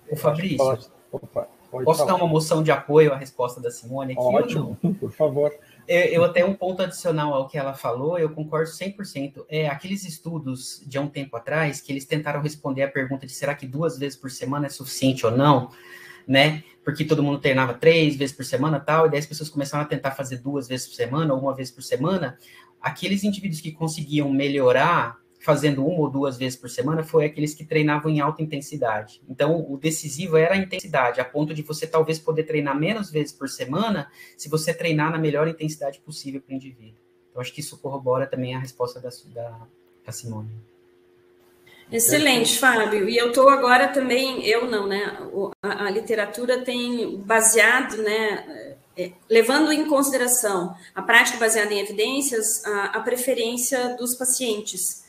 O Fabrício. Opa. Posso dar uma moção de apoio à resposta da Simone aqui? Ótimo, por favor. Eu até um ponto adicional ao que ela falou, eu concordo 100%. Aqueles estudos de há um tempo atrás, que eles tentaram responder a pergunta de será que 2 vezes por semana é suficiente ou não, né? Porque todo mundo treinava 3 vezes por semana tal, e daí as pessoas começaram a tentar fazer 2 vezes por semana ou 1 vez por semana. Aqueles indivíduos que conseguiam melhorar fazendo 1 ou 2 vezes por semana foi aqueles que treinavam em alta intensidade. Então, o decisivo era a intensidade, a ponto de você talvez poder treinar menos vezes por semana se você treinar na melhor intensidade possível para o indivíduo. Então, acho que isso corrobora também a resposta da Simone. Excelente, Fábio. E eu estou agora também, eu não, né? A literatura tem baseado, né? Levando em consideração a prática baseada em evidências, a preferência dos pacientes.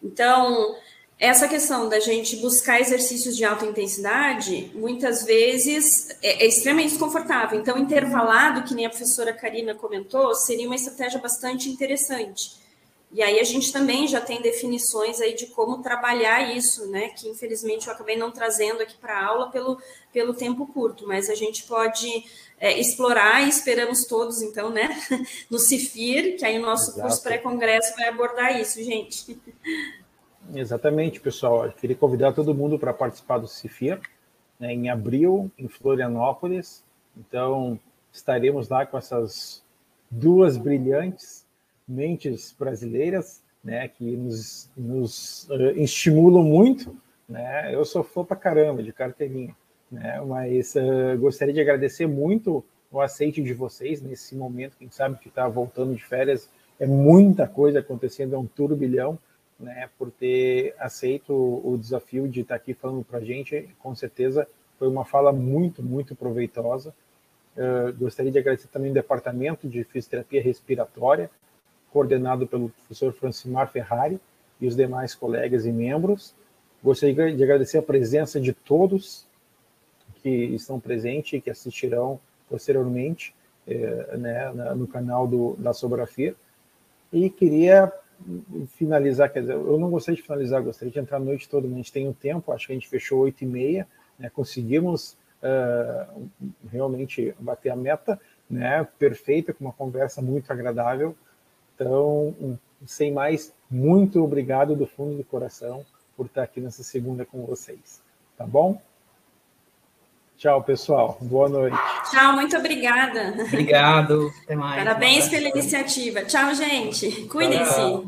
Então, essa questão da gente buscar exercícios de alta intensidade, muitas vezes é extremamente desconfortável. Então, intervalado, que nem a professora Karina comentou, seria uma estratégia bastante interessante. E aí a gente também já tem definições aí de como trabalhar isso, né? Que infelizmente eu acabei não trazendo aqui para a aula pelo tempo curto, mas a gente pode explorar e esperamos todos, então, né? No CIFIR, que aí o nosso curso pré-congresso vai abordar isso, gente. Exatamente, pessoal. Eu queria convidar todo mundo para participar do CIFIR, né, em abril, em Florianópolis. Então, estaremos lá com essas 2 brilhantes mentes brasileiras, né, que nos estimulam muito, né? Eu sou fã pra caramba de carteirinha, né? Mas gostaria de agradecer muito o aceite de vocês nesse momento. Quem sabe que está voltando de férias, é muita coisa acontecendo, é um turbilhão, né? Por ter aceito o desafio de estar aqui falando para a gente, com certeza foi uma fala muito, muito proveitosa. Gostaria de agradecer também o Departamento de Fisioterapia Respiratória, coordenado pelo professor Francimar Ferrari e os demais colegas e membros. Gostaria de agradecer a presença de todos que estão presentes e que assistirão posteriormente né, no canal da Sobrafir. E queria finalizar, quer dizer, eu não gostaria de finalizar, gostaria de entrar a noite toda, mas a gente tem um tempo, acho que a gente fechou 8h30, né, conseguimos realmente bater a meta, né, perfeita, com uma conversa muito agradável. Então, sem mais, muito obrigado do fundo do coração por estar aqui nessa segunda com vocês. Tá bom? Tchau, pessoal. Boa noite. Tchau, muito obrigada. Obrigado. Até mais. Parabéns pela iniciativa. Tchau, gente. Cuidem-se.